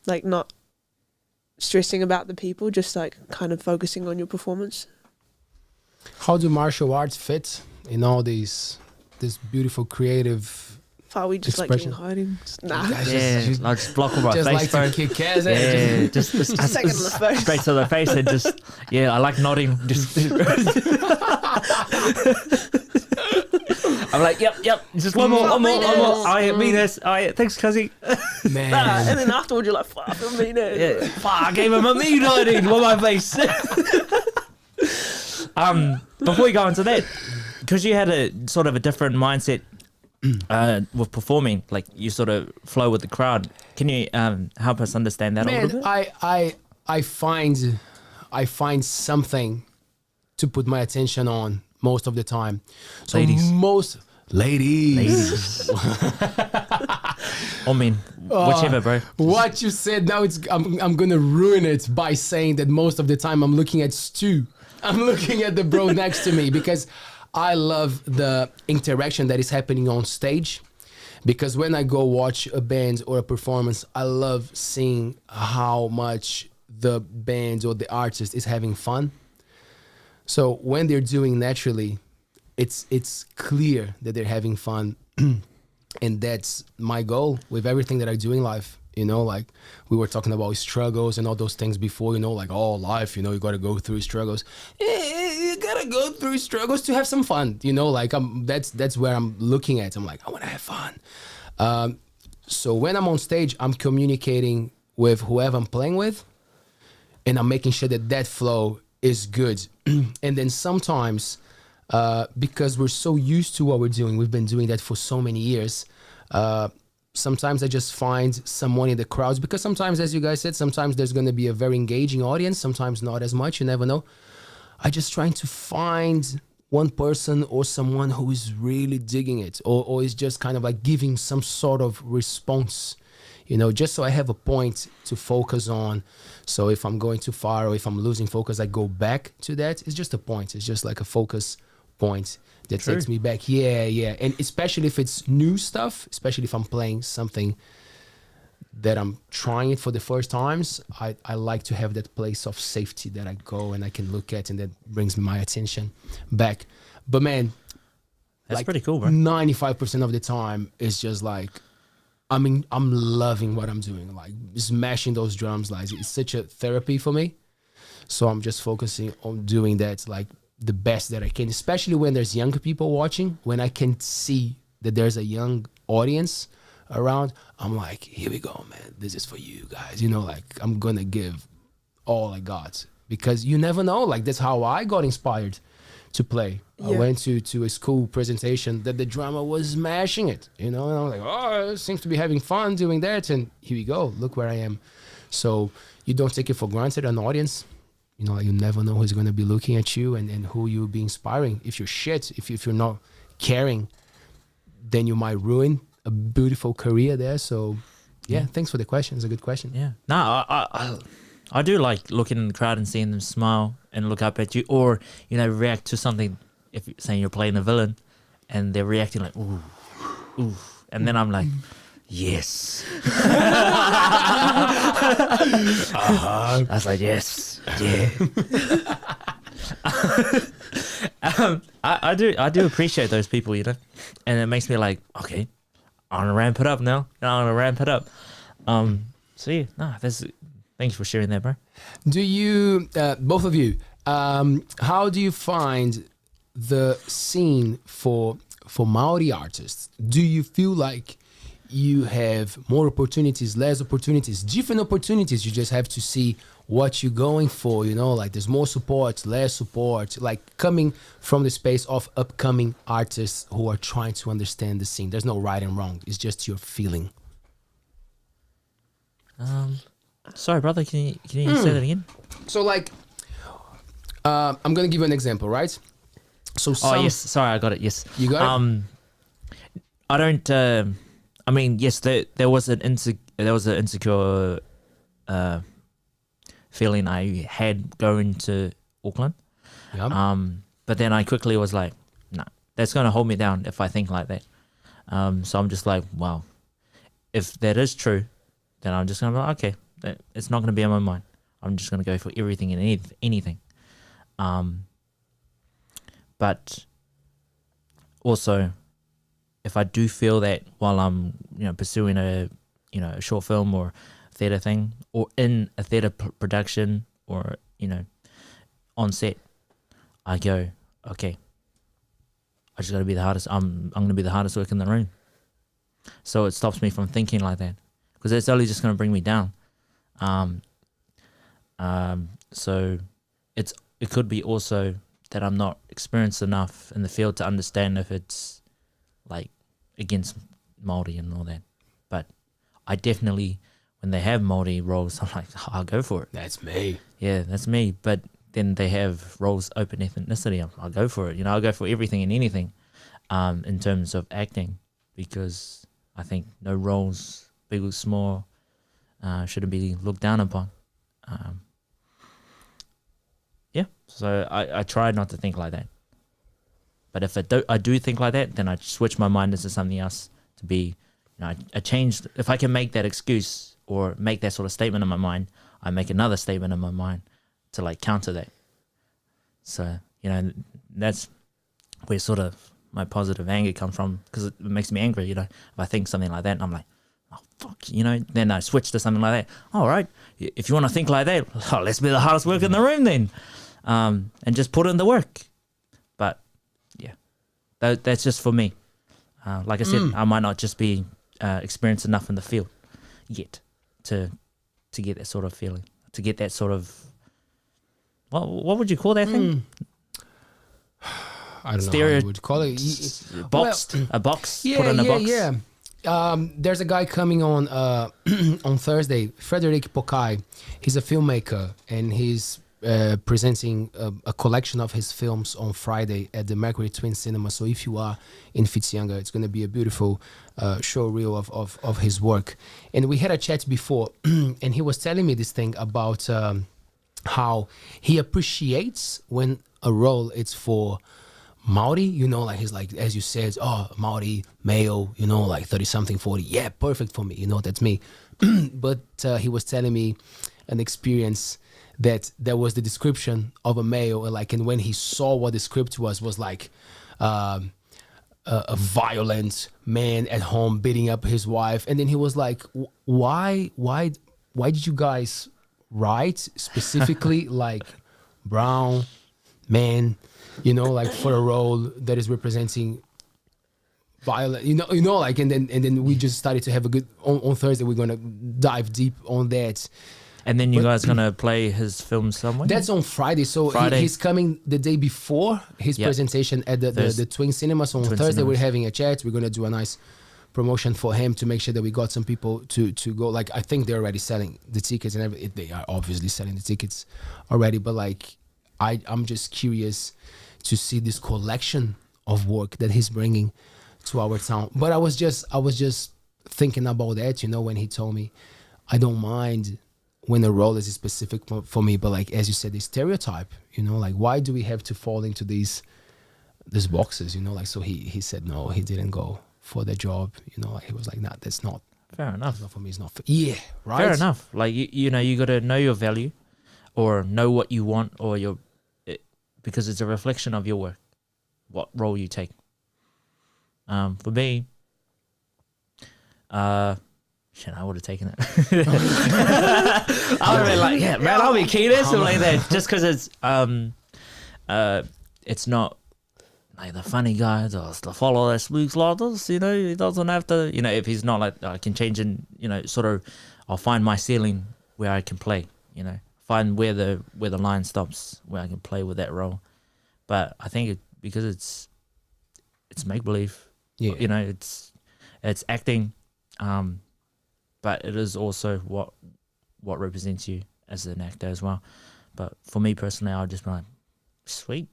Like, not stressing about the people, just like kind of focusing on your performance. How do martial arts fit in all this beautiful creative Are we just expression? like getting hiding? Nah. I just block all my just face, like bro. to kick ass. Yeah, just Second on the face. straight to the face and just, yeah, I like nodding. Just I'm like, yep, just one more. I mean this. Thanks, cuzzy. Man. And then afterwards you're like, fuck, I mean it. Yeah, fuck, I gave him a mean nodding on my face. Before we go into that, because you had a sort of a different mindset with performing, like you sort of flow with the crowd. Can you help us understand that a little bit? I find something to put my attention on most of the time. So ladies. I mean, whichever, bro. What you said now, I'm gonna ruin it by saying that most of the time I'm looking at Stu. I'm looking at the bro next to me because I love the interaction that is happening on stage. Because when I go watch a band or a performance, I love seeing how much the band or the artist is having fun. So when they're doing naturally, it's clear that they're having fun. And that's my goal with everything that I do in life. You know, like we were talking about struggles and all those things before, you know, like all life, you know, you got to go through struggles. You got to go through struggles to have some fun, you know, like that's where I'm looking at. I'm like, I want to have fun. So when I'm on stage, I'm communicating with whoever I'm playing with and I'm making sure that flow is good. And then sometimes, because we're so used to what we're doing, we've been doing that for so many years, sometimes I just find someone in the crowds, because sometimes, as you guys said, sometimes there's going to be a very engaging audience, sometimes not as much, you never know. I just trying to find one person or someone who is really digging it or is just kind of like giving some sort of response, you know, just so I have a point to focus on. So if I'm going too far or if I'm losing focus, I go back to that. It's just a point. It's just like a focus point that takes me back. Yeah. And especially if it's new stuff, especially if I'm playing something that I'm trying it for the first times, I like to have that place of safety that I go and I can look at and that brings my attention back. But man, That's like pretty cool, bro. 95% of the time it's just like, I mean, I'm loving what I'm doing, like smashing those drums. Like it's such a therapy for me. So I'm just focusing on doing that like the best that I can, especially when there's younger people watching, when I can see that there's a young audience around. I'm like, here we go, man. This is for you guys. You know, like I'm going to give all I got because you never know. Like that's how I got inspired. to play. I Yeah. went to a school presentation that the drama was smashing it, and I was like, oh, it seems to be having fun doing that, and here we go, look where I am. So you don't take it for granted, an audience. You never know who's going to be looking at you and who you'll be inspiring. If you're shit, if you're not caring, then you might ruin a beautiful career there. So yeah, thanks for the question. It's a good question. Yeah. No, I do like looking in the crowd and seeing them smile and look up at you, or react to something. If you're saying you're playing a villain, and they're reacting like ooh, ooh, and then I'm like, yes. I was like, yes, yeah. I do appreciate those people, and it makes me like, okay, I want to ramp it up now. I want to ramp it up. So yeah, thanks for sharing that, bro. Do you, both of you, how do you find the scene for Maori artists? Do you feel like you have more opportunities, less opportunities, different opportunities? You just have to see what you're going for, like there's more support, less support, like coming from the space of upcoming artists who are trying to understand the scene. There's no right and wrong. It's just your feeling. Sorry, brother, can you say that again? So like, I'm going to give you an example, right? So yes, sorry, I got it, yes. You got it? I don't, I mean, yes, there was an insecure feeling I had going to Auckland. Yeah. But then I quickly was like, nah, that's going to hold me down if I think like that. So I'm just like, wow, if that is true, then I'm just going to be like, okay, it's not going to be on my mind. I'm just going to go for everything and anything. But also, if I do feel that while I'm, pursuing a short film or theatre thing, or in a theatre production, or, on set, I go, okay, I just got to be the hardest. I'm going to be the hardest work in the room. So it stops me from thinking like that, because it's only just going to bring me down. So it could be also that I'm not experienced enough in the field to understand if it's like against Māori and all that. But I definitely, when they have Māori roles, I'm like, I'll go for it. That's me. Yeah, that's me. But then they have roles open ethnicity, I'll go for it. I'll go for everything and anything in terms of acting, because I think no roles, big or small, shouldn't be looked down upon. Yeah, so I try not to think like that. But if I do think like that, then I switch my mind into something else to be, I change. If I can make that excuse or make that sort of statement in my mind, I make another statement in my mind to like counter that. So, that's where sort of my positive anger comes from, because it makes me angry, if I think something like that and I'm like, oh, fuck, then I switch to something like that. All right, if you want to think like that, let's be the hardest work in the room then. And just put in the work. But yeah, that's just for me. Like I said, I might not just be experienced enough in the field yet to get that sort of feeling, to get that sort of, what would you call that thing? I don't know how you would call it. Boxed, a box, Yeah, put in a box. Yeah. There's a guy coming on on Thursday, Frederick Pokai. He's a filmmaker, and he's presenting a collection of his films on Friday at the Magri Twin Cinema. So if you are in Whitianga, it's going to be a beautiful show reel of his work. And we had a chat before, and he was telling me this thing about how he appreciates when a role is for Maori, like he's like, as you said, Maori, male, like 30-something, 40. Yeah, perfect for me. That's me. But he was telling me an experience that there was the description of a male, and when he saw what the script was like a violent man at home beating up his wife, and then he was like, why did you guys write specifically like brown man, like for a role that is representing violent, and then we just started to have a good on Thursday. We're gonna dive deep on that. And then you But- guys gonna play his film somewhere? That's on Friday. So Friday. he's coming the day before his Yep. presentation at the Twin Cinemas. On Twin Thursday, we're Cinemas. having a chat. We're going to do a nice promotion for him to make sure that we got some people to go. Like, I think they're already selling the tickets and everything. They are obviously selling the tickets already. But, like, I'm just curious to see this collection of work that he's bringing to our town. But I was just thinking about that, you know, when he told me, I don't mind when a role is specific for me, but like, as you said, the stereotype, you know, like, why do we have to fall into these boxes, you know, like, so he said, no, he didn't go for the job, you know, like, he was like, nah, that's not Fair enough. for me, it's not for, yeah, right? Fair enough. Like you know, you got to know your value, or know what you want, or because it's a reflection of your work, what role you take. For me, shit, I would have taken it. I would have been like, yeah, man, I'll be keen to something like that, just because it's not like the funny guy does the follow that speaks like this, you know, he doesn't have to, you know, if he's not like, I can change and, you know, sort of, I'll find my ceiling where I can play, you know, find where the line stops, where I can play with that role. But I think because it's make-believe, Yeah. you know, it's acting, but it is also what represents you as an actor as well. But for me personally, I'll just be like, sweet.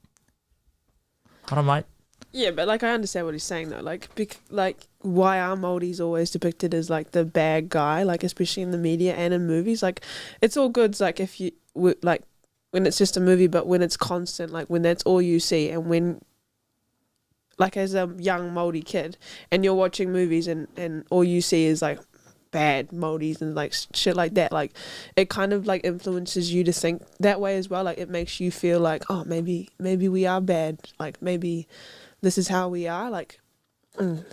I don't mind. Yeah, but like I understand what he's saying though. Like, like why are Māoris always depicted as like the bad guy? Like especially in the media and in movies. Like it's all good. Like if you like when it's just a movie, but when it's constant, like when that's all you see, and when like as a young Māori kid, and you're watching movies and all you see is like bad Māoris and like shit like that, like it kind of like influences you to think that way as well. Like it makes you feel like, oh, maybe we are bad, like maybe this is how we are, like and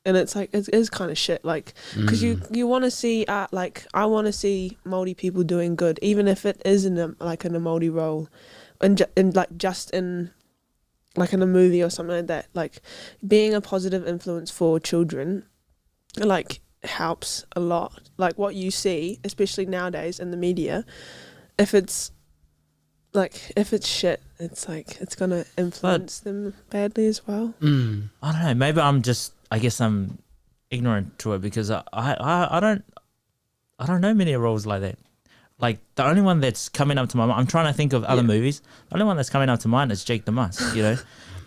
it's like it is kind of shit, like because you want to see art. Like I want to see Māori people doing good, even if it is in a Māori role, and like just in like in a movie or something like that. Like being a positive influence for children, like helps a lot. Like what you see, especially nowadays in the media, if it's shit, it's like it's gonna influence them badly as well. I don't know. Maybe I guess I'm ignorant to it, because I don't know many roles like that. Like the only one that's coming up to my mind, I'm trying to think of other movies. The only one that's coming up to mind is Jake the Muss, you know.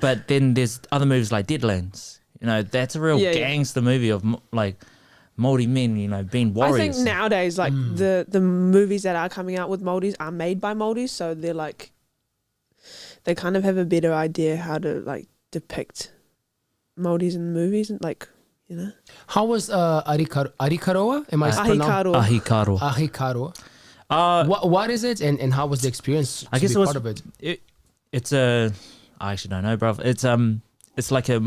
But then there's other movies like Deadlands. You know, that's a real gangster movie of like Māori men, you know, being warriors. I think nowadays, like the movies that are coming out with Māoris are made by Māoris, so they're like they kind of have a better idea how to like depict Māoris in movies, and like, you know. How was Ahikāroa? Am I pronouncing? Ahikāroa. Ahikāroa. What is it, and how was the experience? I guess be it was part of it. It's I actually don't know, bro. It's like a.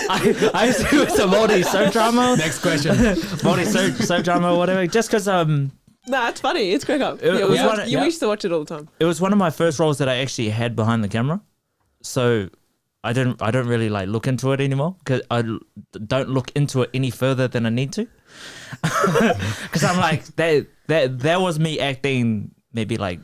I assume it's a Māori soap drama. Next question. Māori soap drama or whatever. Just because Nah, it's funny. It's crack up. We used to watch it all the time. it was one of my first roles that I actually had behind the camera, so I don't really like look into it anymore, because I don't look into it any further than I need to, because I'm like that was me acting maybe like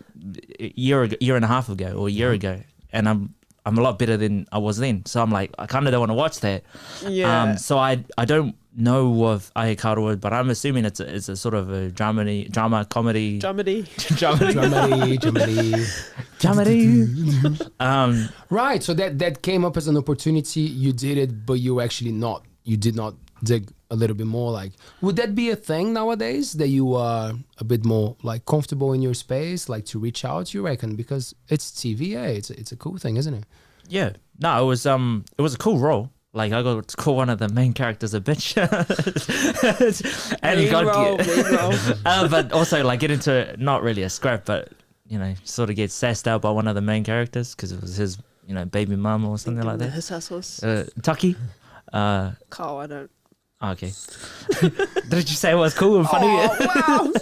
a year and a half ago or a year ago, and I'm a lot better than I was then. So I'm like, I kind of don't want to watch that. Yeah. So I don't know of Ahikāroa, but I'm assuming it's a sort of a drama comedy. Dramedy. Right. So that came up as an opportunity. You did it, but you did not dig a little bit more. Like, would that be a thing nowadays, that you are a bit more like comfortable in your space, like to reach out, you reckon? Because it's TV, it's a cool thing, isn't it? Yeah. No, it was a cool role. Like I got to call one of the main characters a bitch, and but also like get into not really a scrap, but you know, sort of get sassed out by one of the main characters because it was his, you know, baby mum or something like that. His hustles. Tucky. Carl, I don't. Okay. Did you say it was cool and funny? Oh, wow.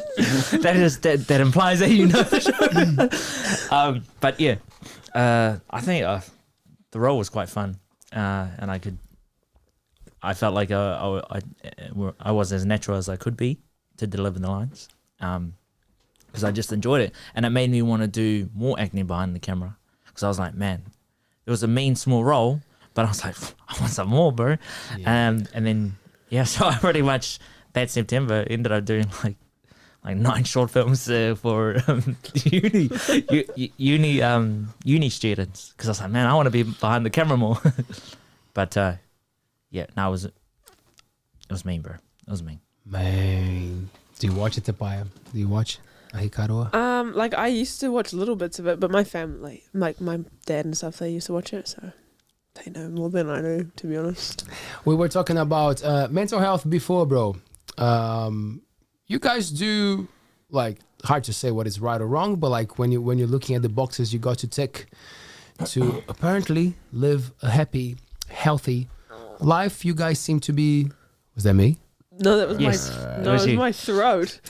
that implies that you know the show. But yeah, I think the role was quite fun, and I felt like I was as natural as I could be to deliver the lines. because I just enjoyed it, and it made me want to do more acting behind the camera. Because I was like, man, it was a mean small role, but I was like, I want some more, bro. Yeah. And then so I pretty much that September ended up doing like 9 short films for uni students, because I was like, man, I want to be behind the camera more. But it was mean, bro. It was mean. Man, do you watch it, Te Paea? Do you watch Ahikāroa? Like I used to watch little bits of it, but my family, like my dad and stuff, they used to watch it, so they know more than I know, to be honest. We were talking about mental health before, bro. You guys do, like, hard to say what is right or wrong, but like when you're looking at the boxes you got to tick to apparently live a happy, healthy life, you guys seem to be. Was that me? No, that was my throat.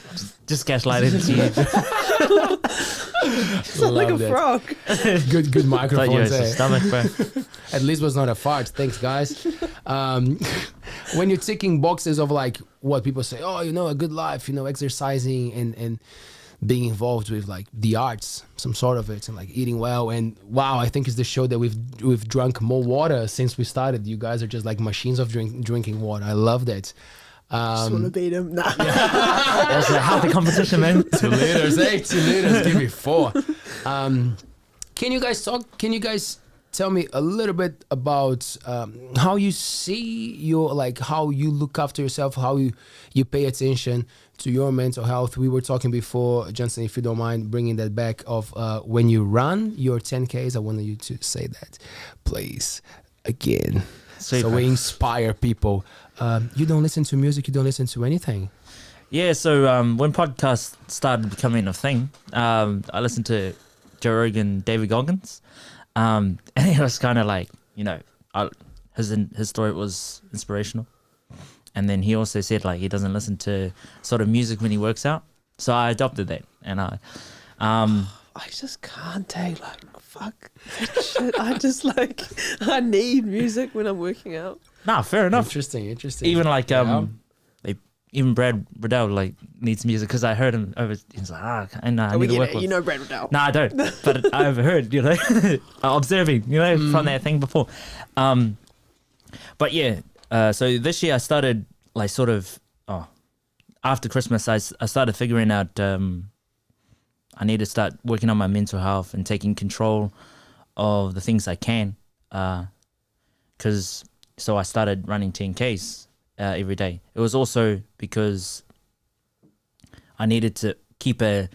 Just gaslighted you. Sound like a frog. Good microphone. Your stomach, bro. At least it was not a fart. Thanks, guys. When you're ticking boxes of like what people say, oh, a good life, exercising and being involved with like the arts, some sort of it, and like eating well. And wow, I think it's the show that we've drunk more water since we started. You guys are just like machines of drinking water. I love that. Just want to beat him. Nah. That's a healthy competition, man. 2 liters, 2 liters. Give me 4. Can you guys tell me a little bit about how you see how you look after yourself, how you pay attention to your mental health? We were talking before, Johnson, if you don't mind bringing that back, of when you run your 10Ks. I wanted you to say that, please, again. Super. So we inspire people. You don't listen to music, you don't listen to anything. Yeah, so when podcasts started becoming a thing, I listened to Joe Rogan, David Goggins, and it was kind of like, his story was inspirational. And then he also said like he doesn't listen to sort of music when he works out. So I adopted that, and I just can't take fuck that shit. I need music when I'm working out. Nah, fair enough. Interesting. Even like even Brad Riddell needs music, because I heard him over. He's like, I need to work with. You know Brad Riddell. No, I don't. But I've heard, observing, from that thing before. But yeah, so this year I started after Christmas I started figuring out I need to start working on my mental health and taking control of the things I can. So I started running 10Ks every day. It was also because I needed to keep a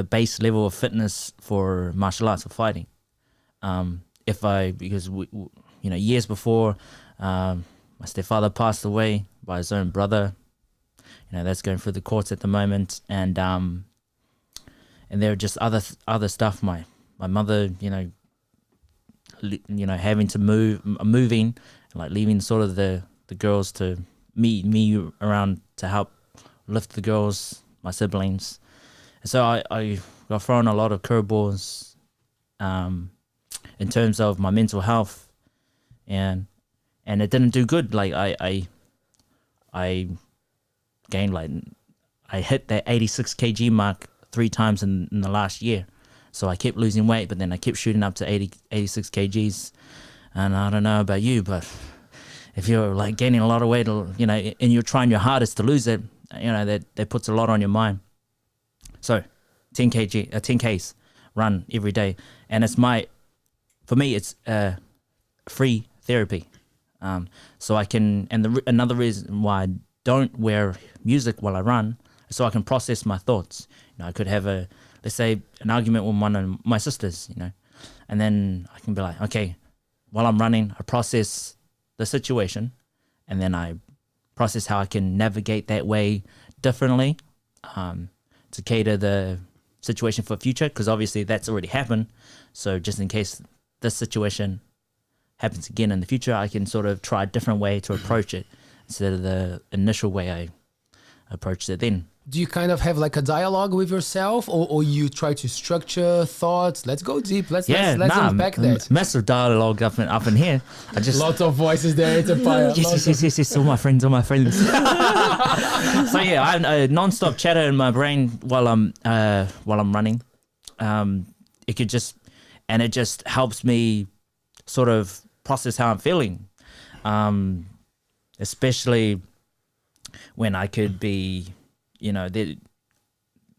base level of fitness for martial arts, for fighting. Because years before, my stepfather passed away by his own brother. That's going through the courts at the moment, and there are just other stuff. My mother, having to moving, like leaving sort of the girls to me around to help lift the girls, my siblings. And so I got thrown a lot of curveballs in terms of my mental health, and it didn't do good. Like I gained I hit that 86 kg mark 3 times in the last year. So I kept losing weight, but then I kept shooting up to 86 kgs. And I don't know about you, but if you're gaining a lot of weight, and you're trying your hardest to lose it, that puts a lot on your mind. So 10 Ks run every day. And for me, it's free therapy. So I can, and another reason why I don't wear music while I run, so I can process my thoughts. I could have let's say an argument with one of my sisters, and then I can be like, okay, while I'm running, I process the situation, and then I process how I can navigate that way differently to cater the situation for future, because obviously that's already happened. So just in case this situation happens again in the future, I can sort of try a different way to approach it instead of the initial way I approached it then. do you kind of have like a dialogue with yourself, or you try to structure thoughts? Let's go deep. Let's unpack that. Massive dialogue up in here. I just lots of voices there. It's a fire. Yes. All my friends. So yeah, I have non-stop chatter in my brain while I'm running. It just helps me sort of process how I'm feeling, especially when I could be,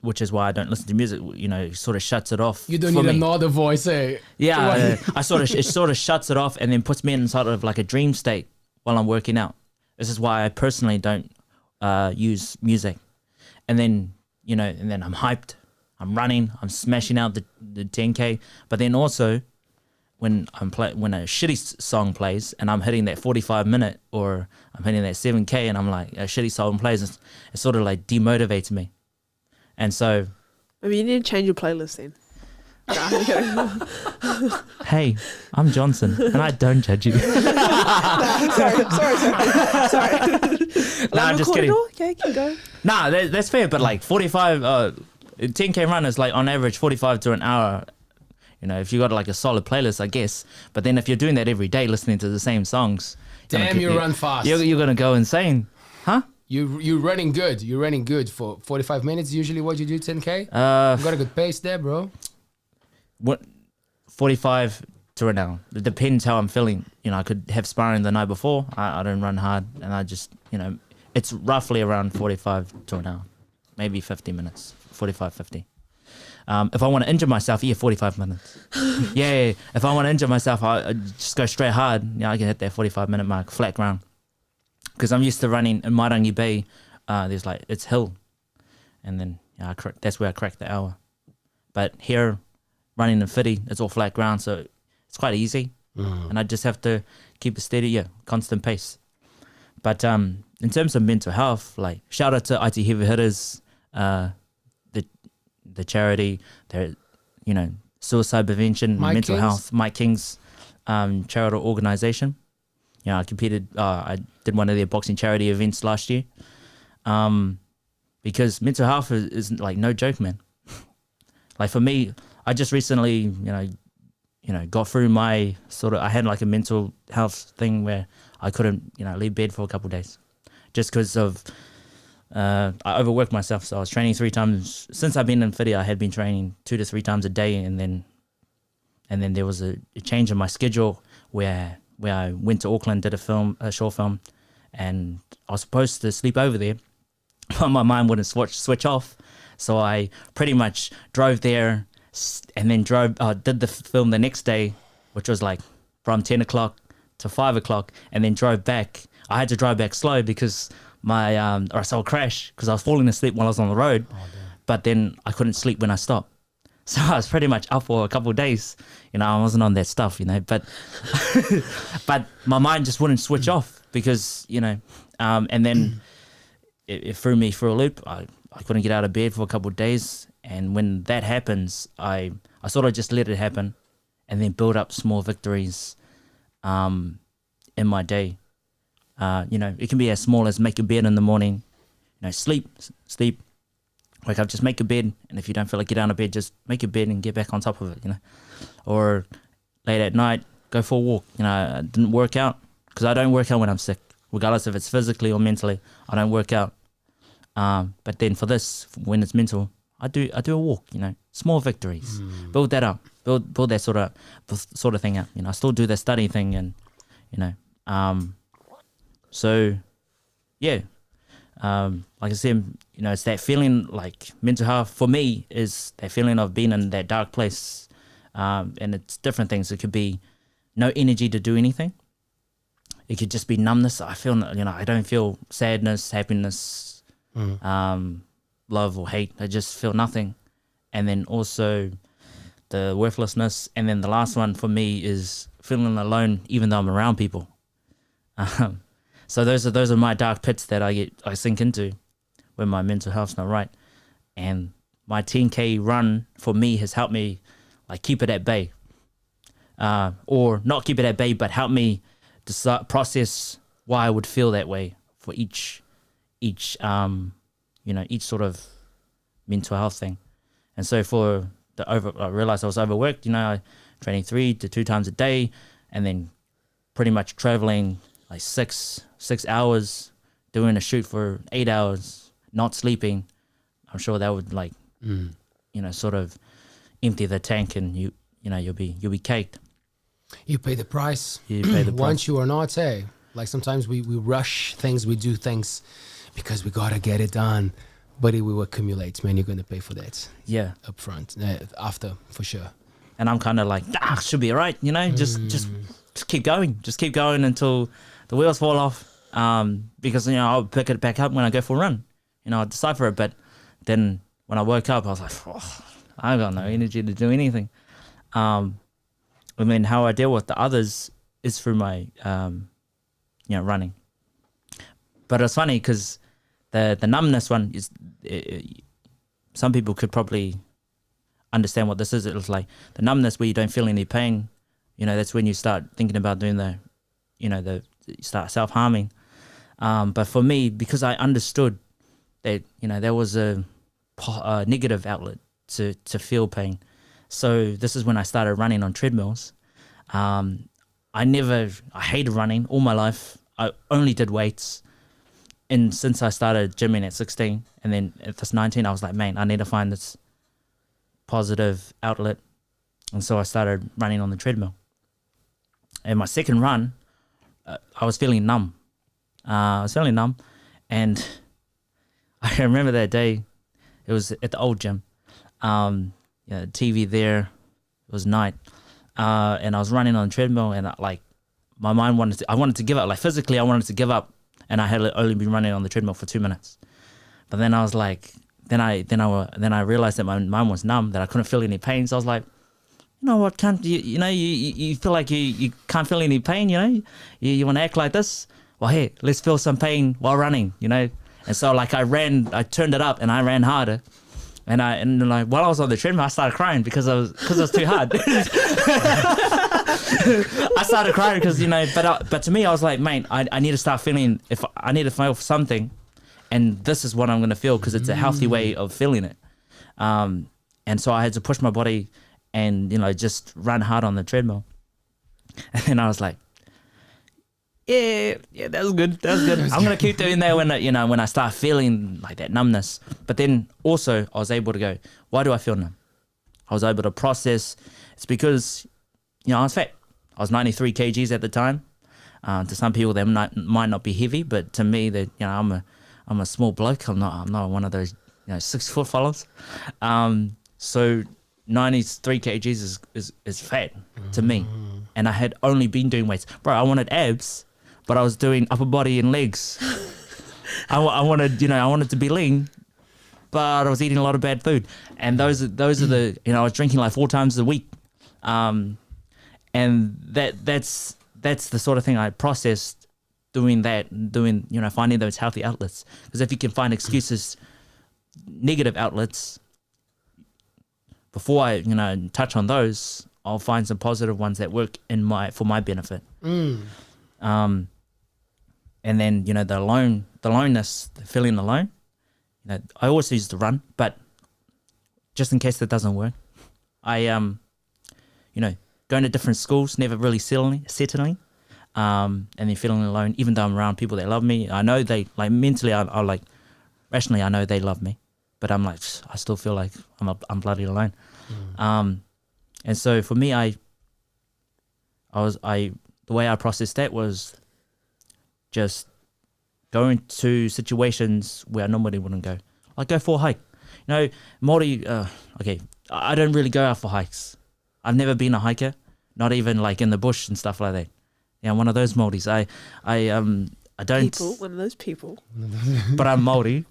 which is why I don't listen to music. It sort of shuts it off. You don't need another voice, eh? Yeah, it sort of shuts it off and then puts me in sort of like a dream state while I'm working out. This is why I personally don't use music. And then I'm hyped. I'm running. I'm smashing out the 10K. But then also, when a shitty song plays and I'm hitting that 45-minute, or I'm hitting that 7K and I'm like, a shitty song plays, it sort of like demotivates me. And so, maybe you need to change your playlist then. Hey, I'm Johnson and I don't judge you. Sorry. No, I'm just kidding. Okay, keep going. Nah, that's fair, but like 45, 10K run is like on average 45 to an hour. If you got like a solid playlist, I guess. But then if you're doing that every day, listening to the same songs, you run fast. You're gonna go insane, huh? You're running good. You're running good for 45 minutes. Usually, what you do 10K? You got a good pace there, bro. What 45 to an hour. It depends how I'm feeling. I could have sparring the night before. I don't run hard, and I just it's roughly around 45 to an hour, maybe 50 minutes, 45, 50. If I want to injure myself, 45 minutes. Yeah. If I want to injure myself, I just go straight hard. I can hit that 45-minute mark, flat ground. Because I'm used to running in Mairangi Bay. There's it's hill. And then that's where I crack the hour. But here, running in Whiti, it's all flat ground, so it's quite easy. And I just have to keep a steady, constant pace. But in terms of mental health, shout out to IT Heavy Hitters, the charity, suicide prevention, mental health, Mike King's charitable organization. I competed. I did one of their boxing charity events last year. Because mental health is no joke, man. For me, I just recently, got through my I had a mental health thing where I couldn't, leave bed for a couple of days, just because of. I overworked myself, so I was training 3 times. Since I've been in Whiti, I had been training 2 to 3 times a day, and then there was a change in my schedule where I went to Auckland, did a short film, and I was supposed to sleep over there, but my mind wouldn't switch off, so I pretty much drove there, and then did the film the next day, which was from 10 o'clock to 5 o'clock, and then drove back. I had to drive back slow because or else I'll crash, because I was falling asleep while I was on the road. But then I couldn't sleep when I stopped. So I was pretty much up for a couple of days. I wasn't on that stuff, but but my mind just wouldn't switch off because, and then it threw me for a loop. I couldn't get out of bed for a couple of days. And when that happens, I sort of just let it happen and then build up small victories in my day. It can be as small as make your bed in the morning, sleep, wake up, just make your bed, and if you don't feel like get out of bed, just make your bed and get back on top of it, or late at night, go for a walk. I didn't work out, because I don't work out when I'm sick, regardless if it's physically or mentally. I don't work out, but then for this, when it's mental, I do a walk, small victories, build that up, build that sort of thing up. I still do the study thing, and so, yeah, like I said, it's that feeling, mental health for me is that feeling of being in that dark place, and it's different things. It could be no energy to do anything. It could just be numbness. I feel, I don't feel sadness, happiness, love or hate. I just feel nothing. And then also the worthlessness. And then the last one for me is feeling alone, even though I'm around people. So those are my dark pits that I sink into when my mental health's not right. And my 10K run for me has helped me keep it at bay, or not keep it at bay, but help me process why I would feel that way for each each sort of mental health thing. And so I realized I was overworked, training 3 to 2 times a day, and then pretty much traveling like 6 hours, doing a shoot for 8 hours, not sleeping. I'm sure that would sort of empty the tank, and you'll be caked. You pay the price. You pay the price. Once you or not, like sometimes we rush things, we do things because we gotta get it done, but it will accumulate, man. You're gonna pay for that. Yeah. Up front, after, for sure. And I'm kind of like, should be all right, just keep going until the wheels fall off. Because I'll pick it back up when I go for a run. I decipher it, but then when I woke up, I was like, I got no energy to do anything. I mean, how I deal with the others is through my, running. But it's funny because the numbness one is, some people could probably understand what this is. It was like the numbness where you don't feel any pain. That's when you start thinking about doing you start self-harming. But for me, because I understood that, there was a negative outlet to feel pain. So this is when I started running on treadmills. I hated running all my life. I only did weights. And since I started gymming at 16 and then at this 19, I was like, man, I need to find this positive outlet. And so I started running on the treadmill. And my second run, I was feeling numb. And I remember that day, it was at the old gym. TV there, it was night. And I was running on the treadmill, and my mind I wanted to give up. Like physically, I wanted to give up, and I had only been running on the treadmill for 2 minutes. But then I was like, then I realized that my mind was numb, that I couldn't feel any pain. So I was like, you know what, can't you feel like you can't feel any pain, you want to act like this? Well, hey, let's feel some pain while running, And so I turned it up and I ran harder. And while I was on the treadmill, I started crying because it was too hard. I started crying because, but to me, I was like, mate, I need to start feeling, I need to feel something, and this is what I'm going to feel because it's a healthy way of feeling it. And so I had to push my body and, just run hard on the treadmill. And then I was like, yeah, that's good. I'm going to keep doing that when I start feeling like that numbness. But then also I was able to go, why do I feel numb? I was able to process. It's because, I was fat. I was 93 kgs at the time. To some people, that might not be heavy, but to me, that I'm a small bloke. I'm not one of those 6 foot fellas. So 93 kgs is fat to me, and I had only been doing weights. Bro, I wanted abs, but I was doing upper body and legs. I wanted to be lean, but I was eating a lot of bad food, and those are the I was drinking like 4 times a week. And that's the sort of thing I processed doing finding those healthy outlets. Because if you can find excuses, negative outlets, before I touch on those, I'll find some positive ones that work for my benefit. And then the aloneness, the feeling alone. I always used to run, but just in case that doesn't work, I going to different schools, never really settling, and then feeling alone, even though I'm around people that love me. I know they, mentally, I rationally, I know they love me, but I'm like, I still feel like I'm bloody alone. And so for me, the way I processed that was just going to situations where I normally wouldn't go. Like go for a hike. Māori, okay, I don't really go out for hikes. I've never been a hiker, not even in the bush and stuff like that. I'm one of those Māoris. I don't. One of those people. But I'm Māori.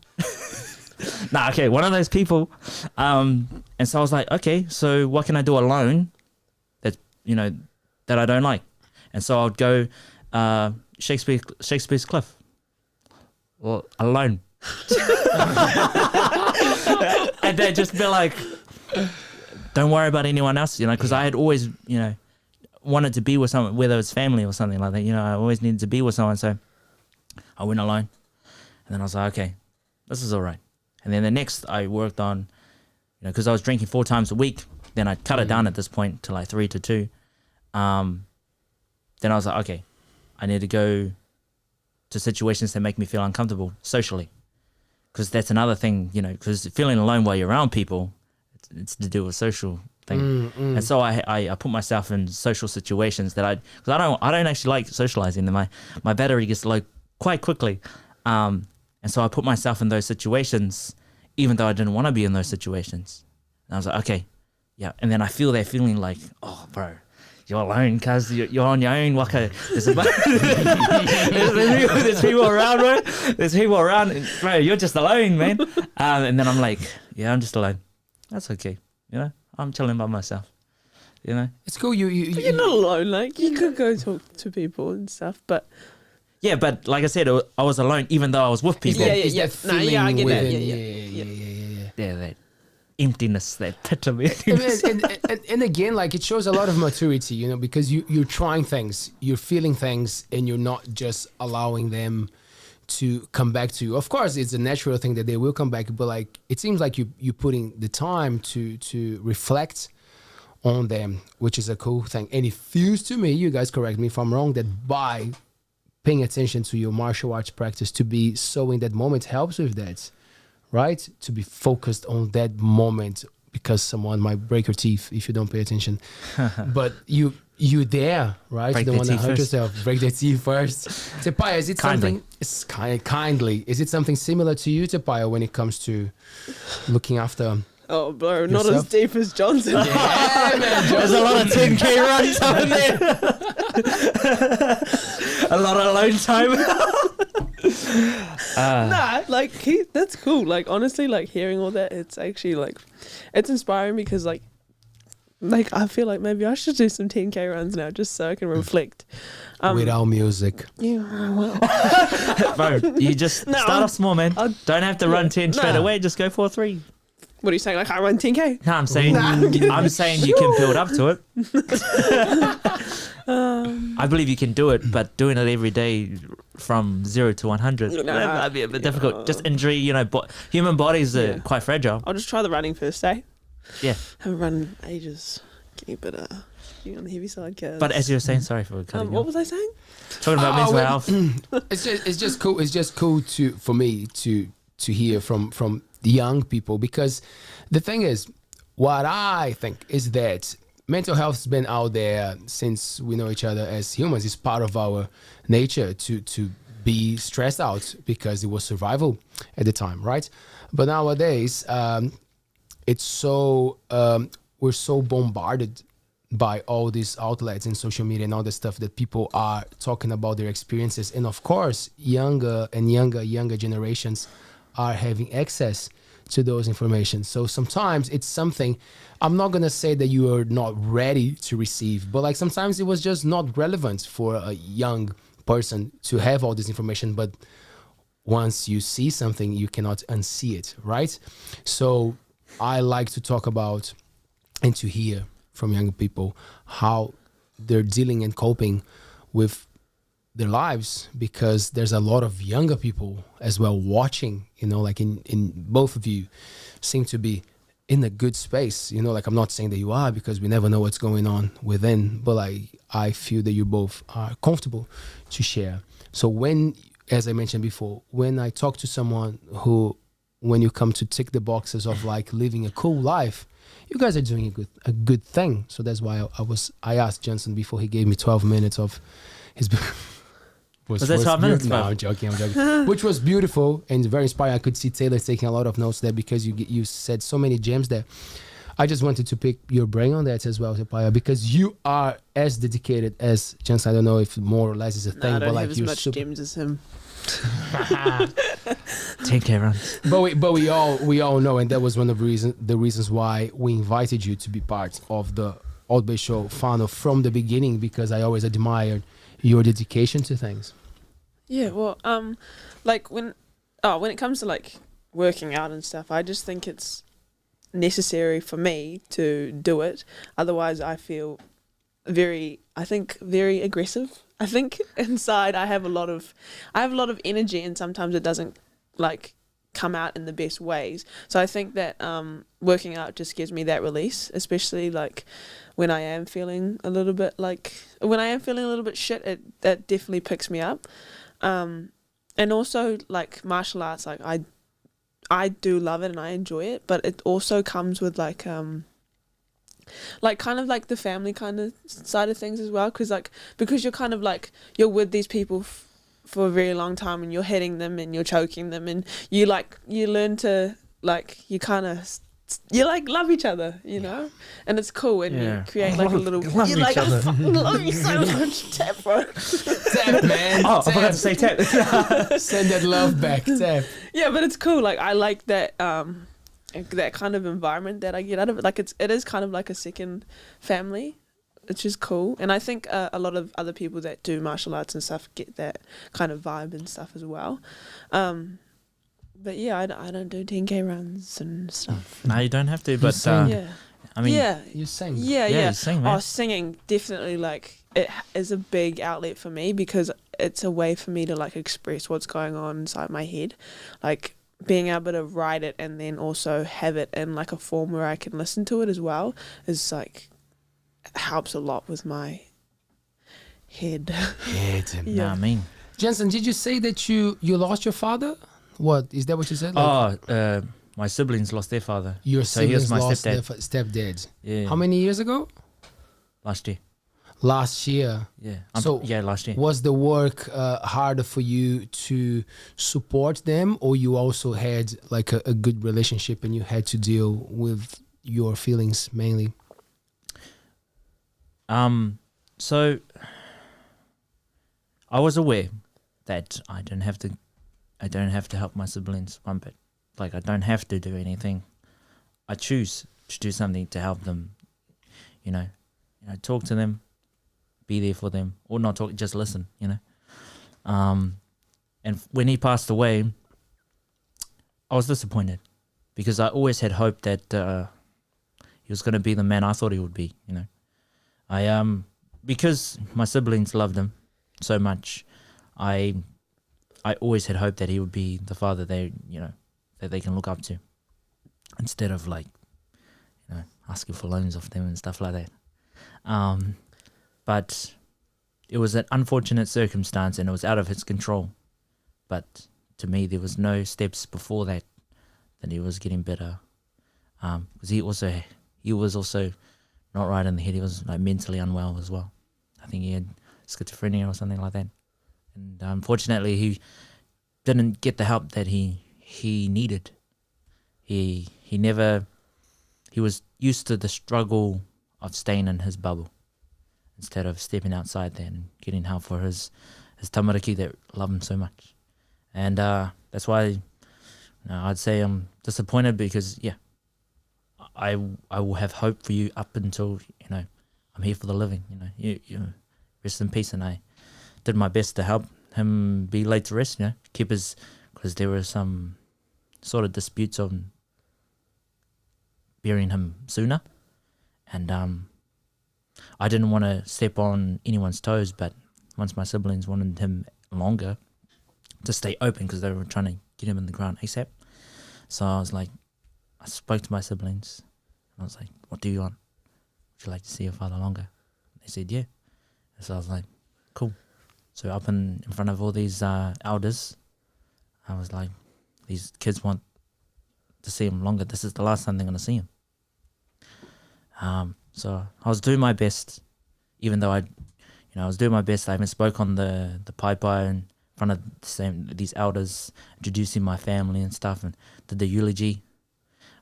Okay, one of those people. And so I was like, okay, so what can I do alone that I don't like? And so I'd go Shakespeare's Cliff. Well, alone. And they'd just be like, don't worry about anyone else, because I had always, wanted to be with someone, whether it's family or something like that. I always needed to be with someone, so I went alone. And then I was like, okay, this is all right. And then the next I worked on, because I was drinking 4 times a week. Then I cut it down at this point to like 3 to 2. Then I was like, okay, I need to go to situations that make me feel uncomfortable socially. Because that's another thing, because feeling alone while you're around people, it's to do with social thing. And so I put myself in social situations that because I don't actually like socializing. My battery gets low quite quickly. And so I put myself in those situations, even though I didn't want to be in those situations. And I was like, okay, yeah. And then I feel that feeling like, oh, bro, you're alone, cuz you're on your own. Waka. There's people around, bro. There's people around, bro. You're just alone, man. And then I'm like, yeah, I'm just alone. That's okay. I'm chilling by myself. It's cool. You're not alone. Like, you could go talk to people and stuff, but yeah, but like I said, I was alone, even though I was with people. Yeah. No, I get that. Yeah, that emptiness, that pit of emptiness. And again, like, it shows a lot of maturity, because you're trying things, you're feeling things, and you're not just allowing them to come back to you. Of course, it's a natural thing that they will come back, but like, it seems like you're putting the time to reflect on them, which is a cool thing. And it feels to me, you guys correct me if I'm wrong, that by paying attention to your martial arts practice, to be so in that moment helps with that, right? To be focused on that moment, because someone might break your teeth if you don't pay attention. But you there, right? Break you don't want to their hurt teeth yourself. Break their teeth first. Te Paea, is it something? It's kindly. Is it something similar to you, Te Paea, when it comes to looking after? oh, bro, not as deep as Johnson. Yeah, man. There's a lot of 10K runs over there. A lot of alone time. Like, that's cool. Like, honestly, like, hearing all that, it's actually like, it's inspiring, because like I feel like maybe I should do some 10K runs now, just so I can reflect. Without music. Yeah, well. Bro, you just start off small, man. Don't have to run 10 straight away. Just go for 3. What are you saying? Like, I run 10K? No, I'm saying you can build up to it. I believe you can do it, but doing it every day from 0 to 100 that might be a bit difficult. Just injury, human bodies are quite fragile. I'll just try the running first day. Yeah. Haven't run ages. Getting a bit getting on the heavy side, kids. But as you were saying, sorry for cutting you what off. was I saying? Talking about mental health. It's just cool. It's just cool for me to hear from the young people, because the thing is, what I think is that mental health has been out there since we know each other as humans. It's part of our nature to be stressed out, because it was survival at the time, right? But nowadays, it's so we're so bombarded by all these outlets in social media and all the stuff that people are talking about their experiences. And of course, younger generations are having access to those information. So sometimes it's something, I'm not gonna say that you are not ready to receive, but like sometimes it was just not relevant for a young person to have all this information. But once you see something, you cannot unsee it, right? So I like to talk about and to hear from young people how they're dealing and coping with their lives, because there's a lot of younger people as well watching, like in both of you seem to be in a good space, like I'm not saying that you are, because we never know what's going on within, but like I feel that you both are comfortable to share. So when, as I mentioned before, when I talk to someone who, when you come to tick the boxes of like living a cool life, you guys are doing a good thing. So that's why I asked Johnson before he gave me 12 minutes of his Was that 12 minutes? No, I'm joking. Which was beautiful and very inspiring. I could see Taylor taking a lot of notes there, because you said so many gems there. I just wanted to pick your brain on that as well, Te Paea, because you are as dedicated as Johnson. I don't know if more or less is a thing, I don't but like have as much gems as him. 10K runs. But we all know, and that was one of the reasons why we invited you to be part of the Altbays Show funnel from the beginning, because I always admired your dedication to things. Yeah, well, like when it comes to like working out and stuff, I just think it's necessary for me to do it. Otherwise, I feel very aggressive. I think inside I have a lot of energy, and sometimes it doesn't like come out in the best ways. So I think that working out just gives me that release, especially like when I am feeling a little bit shit, that definitely picks me up. And also like martial arts, like I do love it and I enjoy it, but it also comes with like kind of like the family kind of side of things as well, because you're kind of like you're with these people for a very long time and you're hitting them and you're choking them and you learn to like you love each other, you know, and it's cool and you create like a little. You're like, I fucking love you so much, tap, bro. Tap, man. Oh, I forgot to say tap. Send that love back, tap. Yeah, but it's cool. Like I like that that kind of environment that I get out of it. Like it is kind of like a second family, which is cool. And I think a lot of other people that do martial arts and stuff get that kind of vibe and stuff as well. But yeah, I don't do 10K runs and stuff. No, you don't have to. But yeah, I mean, you sing. Yeah. You sing, man. Oh, singing definitely, like, it is a big outlet for me because it's a way for me to like express what's going on inside my head, like being able to write it and then also have it in like a form where I can listen to it as well is like helps a lot with my head. Yeah, I mean, Jensen, did you say that you lost your father? What is that? What you said? Like, my siblings lost their father. your so he was siblings my lost their stepdad. stepdad. Yeah. How many years ago? Last year. Last year. Yeah. Last year. Was the work harder for you to support them, or you also had like a good relationship and you had to deal with your feelings mainly? So I was aware that I don't have to help my siblings one bit. Like I don't have to do anything. I choose to do something to help them. You know, talk to them, be there for them, or not talk, just listen. You know. And when he passed away, I was disappointed because I always had hope that he was going to be the man I thought he would be. You know. Because my siblings loved him so much, I always had hoped that he would be the father that they can look up to, instead of like, asking for loans off them and stuff like that. But it was an unfortunate circumstance and it was out of his control. But to me, there was no steps before that he was getting better. Because he was also not right in the head. He was like mentally unwell as well. I think he had schizophrenia or something like that. And unfortunately, he didn't get the help that he needed. He was used to the struggle of staying in his bubble instead of stepping outside there and getting help for his tamariki that love him so much. And that's why I'd say I'm disappointed because, I will have hope for you up until, I'm here for the living. You rest in peace. And I did my best to help him be laid to rest, because there were some sort of disputes on burying him sooner. And I didn't want to step on anyone's toes, but once my siblings wanted him longer to stay open because they were trying to get him in the ground ASAP. So I spoke to my siblings and I was like, what do you want? Would you like to see your father longer? They said, yeah. And so I was like, cool. So up in front of all these elders, I was like, these kids want to see him longer. This is the last time they're going to see him. So I was doing my best, even though I was doing my best. I even spoke on the paipai in front of these elders, introducing my family and stuff, and did the eulogy.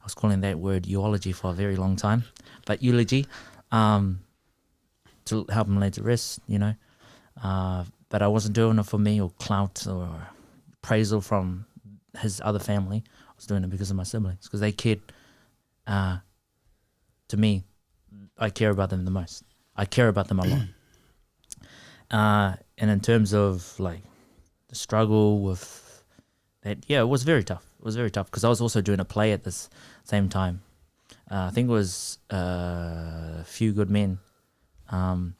I was calling that word eulogy for a very long time, but eulogy, to help him lay to rest, but I wasn't doing it for me or clout or appraisal from his other family. I was doing it because of my siblings, because they cared. To me, I care about them the most. I care about them a lot. And in terms of like the struggle with that, it was very tough. It was very tough because I was also doing a play at this same time. I think it was A Few Good Men. And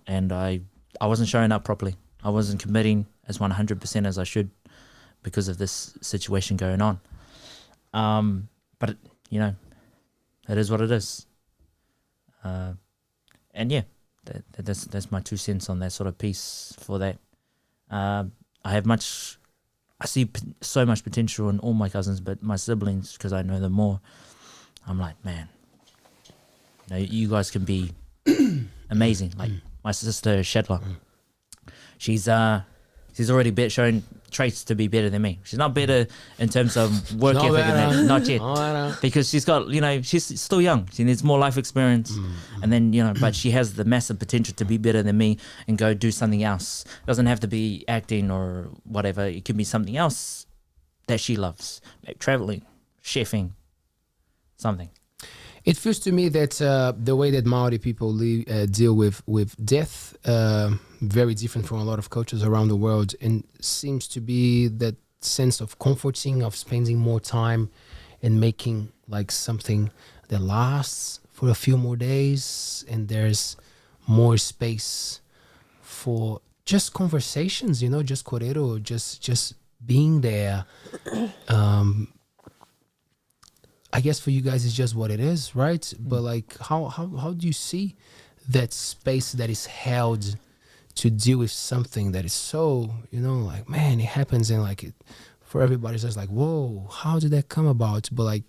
I wasn't showing up properly. I wasn't committing as 100% as I should. because of this situation going on. But you know, it is what it is. And yeah, that's my 2 cents on that sort of piece for that. I see so much potential in all my cousins, but my siblings, because I know them more, I'm like, man, you know, you guys can be amazing. Like my sister Shedler, she's already shown traits to be better than me. She's not better in terms of work ethic and that, not yet, because she's got, you know, she's still young. She needs more life experience, and then, you know, but she has the massive potential to be better than me and go do something else. Doesn't have to be acting or whatever. It could be something else that she loves, like traveling, chefing, something. It feels to me that the way that Maori people deal with death, very different from a lot of cultures around the world, and seems to be that sense of comforting, of spending more time and making like something that lasts for a few more days, and there's more space for just conversations, you know, just korero, just being there. I guess for you guys it's just what it is, right? But like how do you see that space that is held to deal with something that is so, you know, like, man, it happens, and like it, for everybody it's just like, whoa, how did that come about? But like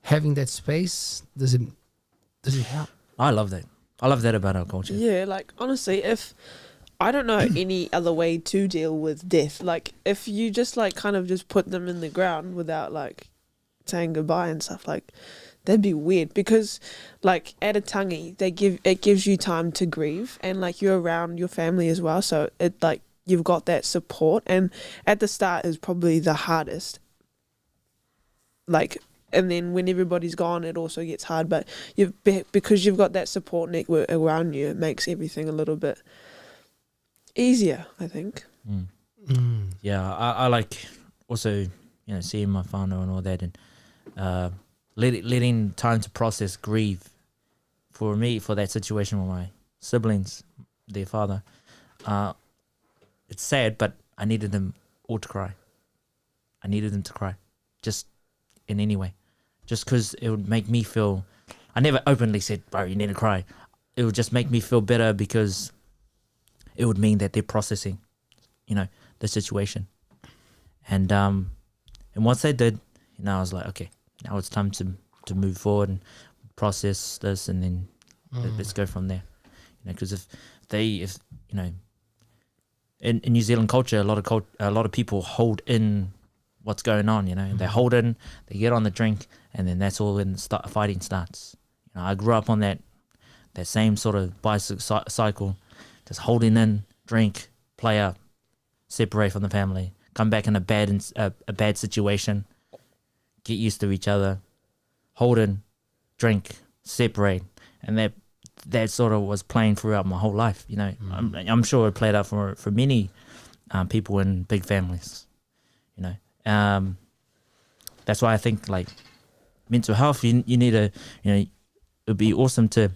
having that space, does it help? I love that. I love that about our culture. Yeah, like honestly, if I don't know any other way to deal with death, like if you just like kind of just put them in the ground without like saying goodbye and stuff, like that'd be weird, because like at a tangi it gives you time to grieve, and like you're around your family as well, so it like you've got that support, and at the start is probably the hardest, like, and then when everybody's gone it also gets hard, but because you've got that support network around you, it makes everything a little bit easier, I think. Yeah, I like also, you know, seeing my whānau and all that, and letting time to process grieve. For me, for that situation with my siblings, their father, it's sad, but I needed them all to cry. I needed them to cry, just in any way, just because it would make me feel. I never openly said, bro, you need to cry. It would just make me feel better, because it would mean that they're processing, you know, the situation. And once they did, you know, I was like, okay, now it's time to move forward and process this, and then let's go from there. You know, because if you know, in New Zealand culture, a lot of people hold in what's going on. You know, and they hold in, they get on the drink, and then that's all when fighting starts. You know, I grew up on that same sort of bicycle cycle, just holding in, drink, play up, separate from the family, come back in a bad situation, get used to each other, hold in, drink, separate, and that sort of was playing throughout my whole life. You know, I'm sure it played out for many people in big families. You know, that's why I think like mental health, you need to, you know, it'd be awesome to.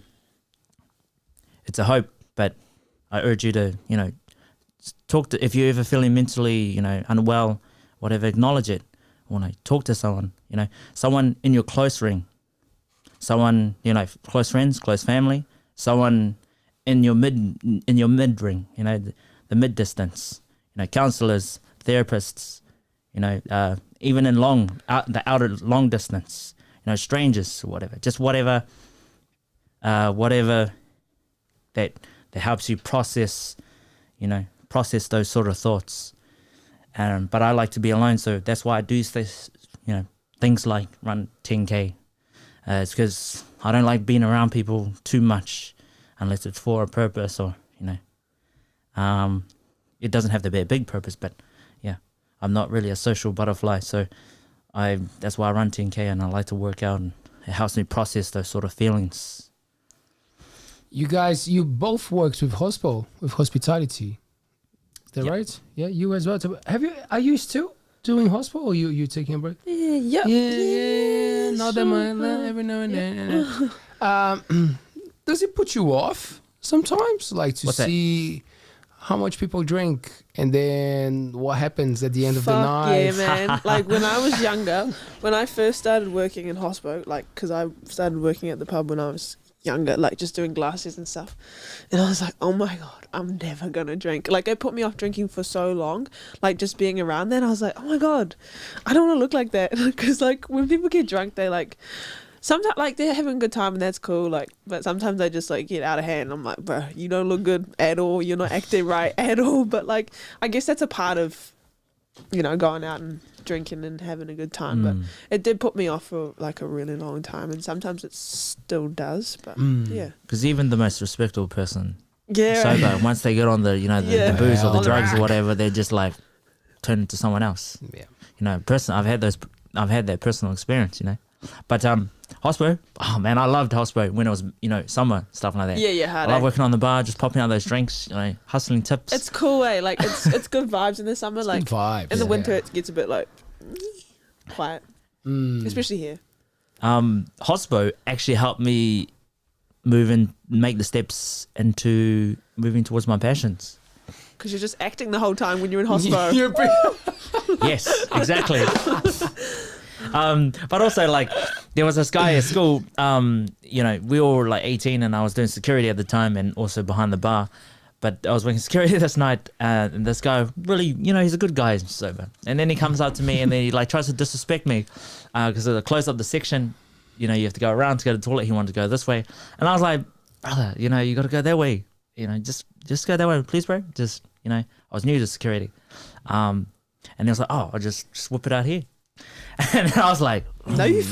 It's a hope, but I urge you to, you know, talk to, if you're ever feeling mentally, you know, unwell, whatever, acknowledge it. Or no, talk to someone, you know, someone in your close ring, someone, you know, close friends, close family, someone in your mid ring, you know, the mid distance, you know, counselors, therapists, you know, even in the outer long distance, you know, strangers or whatever, just whatever that helps you process, you know, those sort of thoughts. But I like to be alone, so that's why I do this, you know, things like run 10K. It's because I don't like being around people too much unless it's for a purpose, or, you know, it doesn't have to be a big purpose, but yeah, I'm not really a social butterfly, so that's why I run 10K, and I like to work out, and it helps me process those sort of feelings. You guys, you both worked with hospitality. Is that right? Yeah, you as well. Are you still doing hospital, or you taking a break? Yeah. Not that much. Every now and then. Does it put you off sometimes, like to What's see how much people drink, and then what happens at the end of the Fuck night. yeah, man. Like when I was younger, when I first started working in hospo, like because I started working at the pub when I was younger, like just doing glasses and stuff, and I was like, oh my god, I'm never gonna drink. Like it put me off drinking for so long, like just being around there. I was like, oh my god, I don't want to look like that, because like when people get drunk, they like sometimes like they're having a good time and that's cool, like, but sometimes they just like get out of hand. I'm like, bro, you don't look good at all, you're not acting right at all. But like I guess that's a part of, you know, going out and drinking and having a good time. But it did put me off for like a really long time, and sometimes it still does. But yeah, because even the most respectable person yeah, sober, once they get on the, you know, the booze or the On the drugs or rack. whatever, they're just like turn into someone else. Yeah. You know, I've had that personal experience, you know. But hospo, oh man, I loved hospo when it was, you know, summer, stuff like that. yeah, I hard. love working on the bar, just popping out those drinks, you know, hustling tips. It's cool, eh? Like it's good vibes in the summer. Like Good vibes. in the Yeah. winter, it gets a bit like quiet, especially here. Hospo actually helped me make the steps into moving towards my passions. Because you're just acting the whole time when you're in hospo. You're pretty- Yes, exactly. But also, like, there was this guy at school, you know, we all were like 18 and I was doing security at the time and also behind the bar. But I was working security this night, and this guy really, you know, he's a good guy, he's sober. And then he comes up to me and then he like tries to disrespect me because they close up the section. You know, you have to go around to go to the toilet. He wanted to go this way. And I was like, brother, you know, you got to go that way. You know, just go that way, please, bro. Just, you know, I was new to security. And he was like, oh, I'll just whip it out here. And I was like, No, you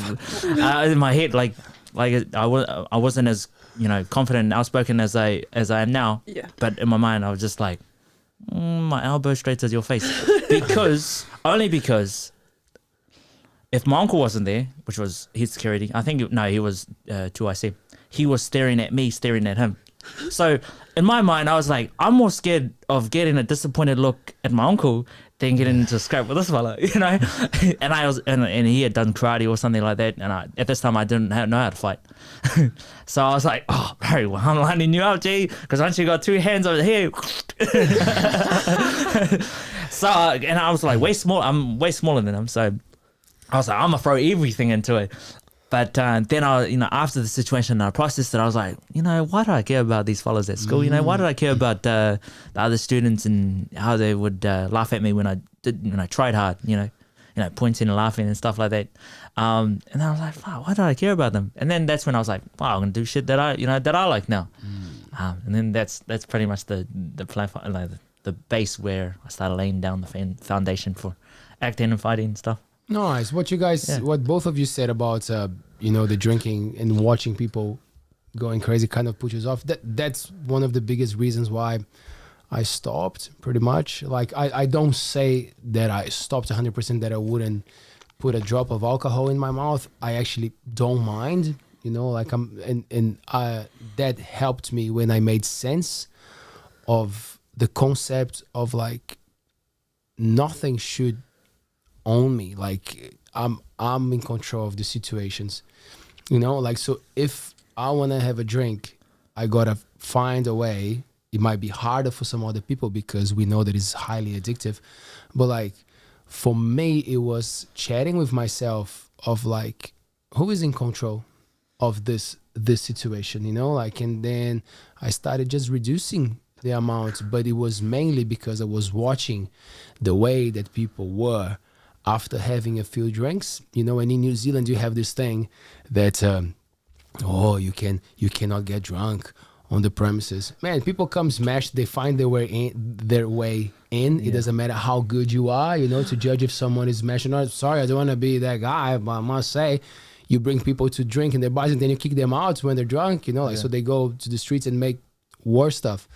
in my head, like I wasn't as, you know, confident and outspoken as I am now. Yeah. But in my mind, I was just like, my elbow straight to your face, only because if my uncle wasn't there, which was his security, I think he was 2IC. He was staring at me, staring at him. So in my mind, I was like, I'm more scared of getting a disappointed look at my uncle than getting into a scrap with this fella, you know. And I was, and he had done karate or something like that, and at this time I didn't know how to fight. So I was like, oh, very well, I'm lining you up, G, because once you got two hands over here. So and I was like, I'm way smaller than him, so I was like, I'm gonna throw everything into it. But then after the situation, I processed it. I was like, you know, why do I care about these fellas at school? You know, why did I care about the other students and how they would laugh at me when I tried hard? You know, pointing and laughing and stuff like that. And then I was like, wow, why did I care about them? And then that's when I was like, wow, I'm gonna do shit that I like now. And then that's pretty much the platform, like the base where I started laying down the foundation for acting and fighting and stuff. Nice. What both of you said about, you know, the drinking and watching people going crazy kind of pushes off. That's one of the biggest reasons why I stopped, pretty much. Like, I don't say that I stopped 100%, that I wouldn't put a drop of alcohol in my mouth. I actually don't mind, you know, like that helped me when I made sense of the concept of like nothing should own me. Like I'm in control of the situations, you know, like, so if I want to have a drink, I gotta find a way. It might be harder for some other people because we know that it's highly addictive, but like for me it was chatting with myself of like, who is in control of this situation, you know, like, and then I started just reducing the amount, but it was mainly because I was watching the way that people were after having a few drinks, you know. And in New Zealand, you have this thing that, you cannot get drunk on the premises. Man, people come smashed, they find their way in. Yeah. It doesn't matter how good you are, you know, to judge if someone is smashed or not. Sorry, I don't want to be that guy, but I must say, you bring people to drink in their bars and then you kick them out when they're drunk, you know, like, so they go to the streets and make worse stuff.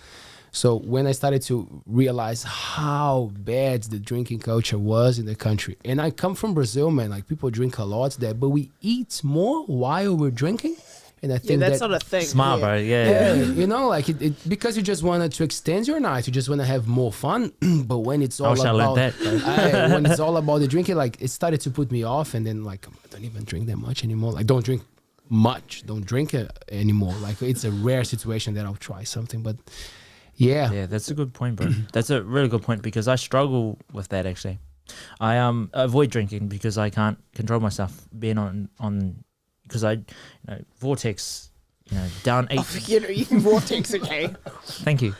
So when I started to realize how bad the drinking culture was in the country, and I come from Brazil, man, like people drink a lot there, but we eat more while we're drinking. And I think that's not a thing. Smart, bro. Yeah. You know, like it because you just wanted to extend your night, you just want to have more fun. But when it's all about when it's all about the drinking, like it started to put me off, and then like I don't even drink that much anymore. Like don't drink much, don't drink it anymore. Like it's a rare situation that I'll try something, but. Yeah, that's a good point, bro. That's a really good point because I struggle with that actually. I avoid drinking because I can't control myself being on because I vortex, down 8. You can vortex, okay? Thank you.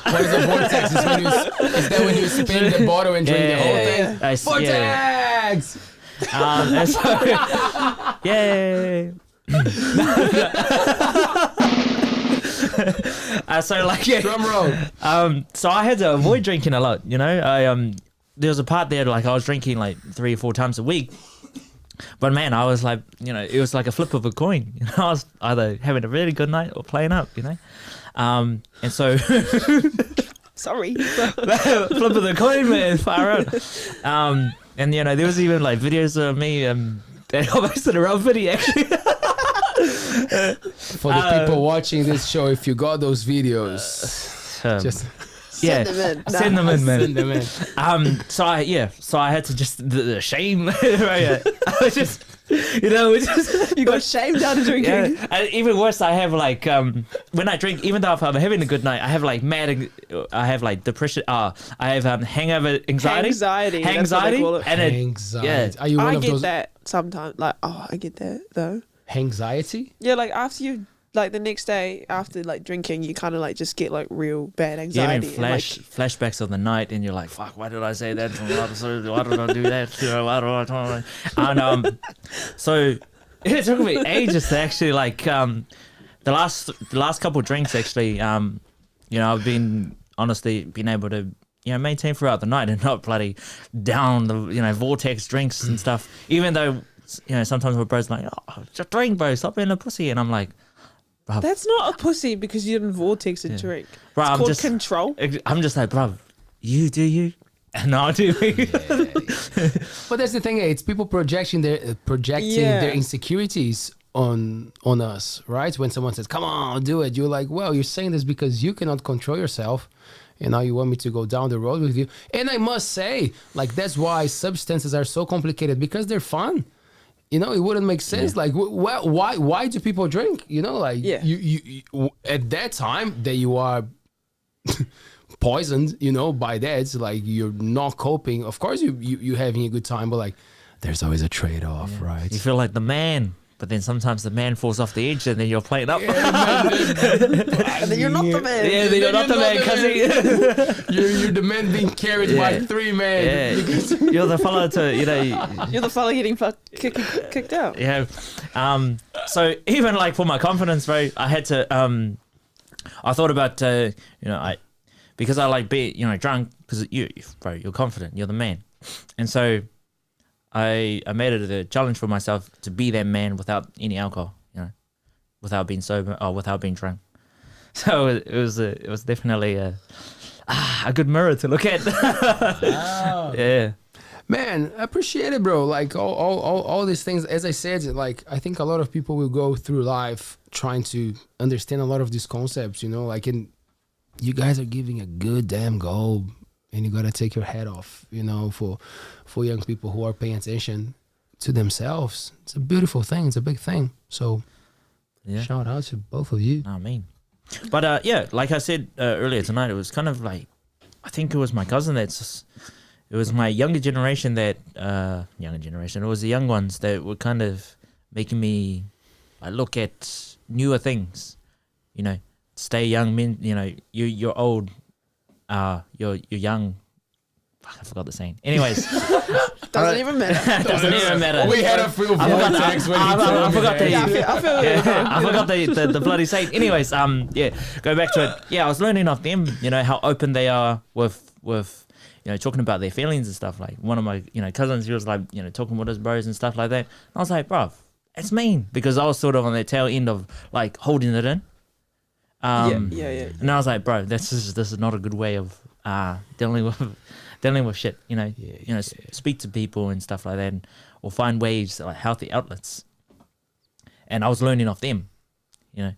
What is a vortex? Is that when you spin the bottle and drink the whole thing? Vortex! And so, yay! So like Drum roll. So I had to avoid drinking a lot. There was a part there like I was drinking like 3 or 4 times a week. But man, I was like, it was like a flip of a coin. I was either having a really good night or playing up. And so Sorry. flip of the coin, man, far out. And there was even like videos of me that I posted around video actually. For the people watching this show, if you got those videos, just Send them in. Send them in, man. send them in. So I had to just the shame. Right? I was just, You got shamed out of drinking. yeah. And even worse, I have like when I drink, even though if I'm having a good night, I have like I have like depression. I have hangover anxiety. Anxiety. That's what they call it. And Anxiety. yeah. Are you one I of get those? that sometimes. Like, I get that though. Anxiety? Yeah, like after you, like the next day after like drinking, you kind of like just get like real bad Yeah, anxiety. and flashbacks of the night, and you're like, "Fuck, why did I say that? Why did I do that? Why do I?" And so it took me ages to actually like the last couple of drinks actually. I've been able to maintain throughout the night and not bloody down the vortex drinks and stuff. Even though sometimes my bro's like, "Oh, just drink, bro. Stop being a pussy," and I'm like. Bruv. That's not a pussy because you didn't vortex a drink. Bro, It's I'm called just- control. I'm just like, bro, you do you, and I'll do me. But that's the thing. It's people projecting their insecurities on us, right? When someone says, "Come on, do it," you're like, "Well, you're saying this because you cannot control yourself, and now you want me to go down the road with you." And I must say, like, that's why substances are so complicated because they're fun. It wouldn't make sense. Like, why do people drink? You at that time that you are poisoned, by that, it's like you're not coping. Of course, you having a good time, but like, there's always a trade-off, right? You feel like the man, but then sometimes the man falls off the edge, and then you're playing up. And then you're not the man. Yeah, then you're not the man because you're the man being carried by 3 men. Yeah, you're the fella to You're the fella getting kicked out. Yeah. So even like for my confidence, bro, I had to. I thought about because I like being drunk because you're confident, you're the man, and so I made it a challenge for myself to be that man without any alcohol, without being sober or without being drunk. So it was definitely a good mirror to look at. Wow. Yeah. Man, I appreciate it, bro. Like all these things, as I said, like I think a lot of people will go through life trying to understand a lot of these concepts, and you guys are giving a good damn go, and you gotta take your head off, for young people who are paying attention to themselves. It's a beautiful thing. It's a big thing. So shout out to both of you. I mean, but like I said earlier tonight, it was kind of like, I think it was my cousin it was my younger generation it was the young ones that were kind of making me look at newer things, stay young, men, you're old, you're young. Fuck, I forgot the saying. Anyways. Doesn't even matter. Doesn't even matter. We had a few vortex when he told I me forgot that. I forgot the bloody saying. Anyways, go back to it. Yeah, I was learning off them, how open they are with talking about their feelings and stuff. Like one of my, cousins, he was like, talking with his bros and stuff like that. And I was like, bro, it's mean, because I was sort of on the tail end of like holding it in. Yeah. And I was like, bro, this is not a good way of dealing with shit. Speak to people and stuff like that, or find ways like healthy outlets. And I was learning off them, and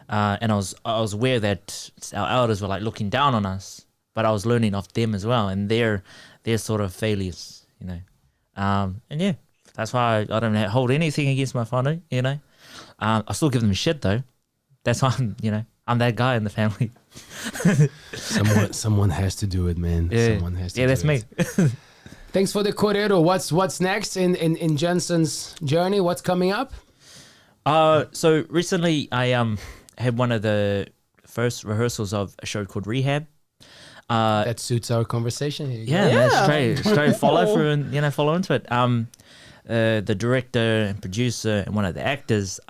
I was aware that our elders were like looking down on us, but I was learning off them as well, and their sort of failures, and yeah, that's why I don't hold anything against my whānau, I still give them shit though. That's why I'm that guy in the family. Someone has to do it, man. Yeah, Someone has to. yeah, do that's me. it. Thanks for the korero. What's next in Jensen's journey? What's coming up? So recently I had one of the first rehearsals of a show called Rehab. That suits our conversation here. Straight follow through and follow into it. The director and producer and one of the actors,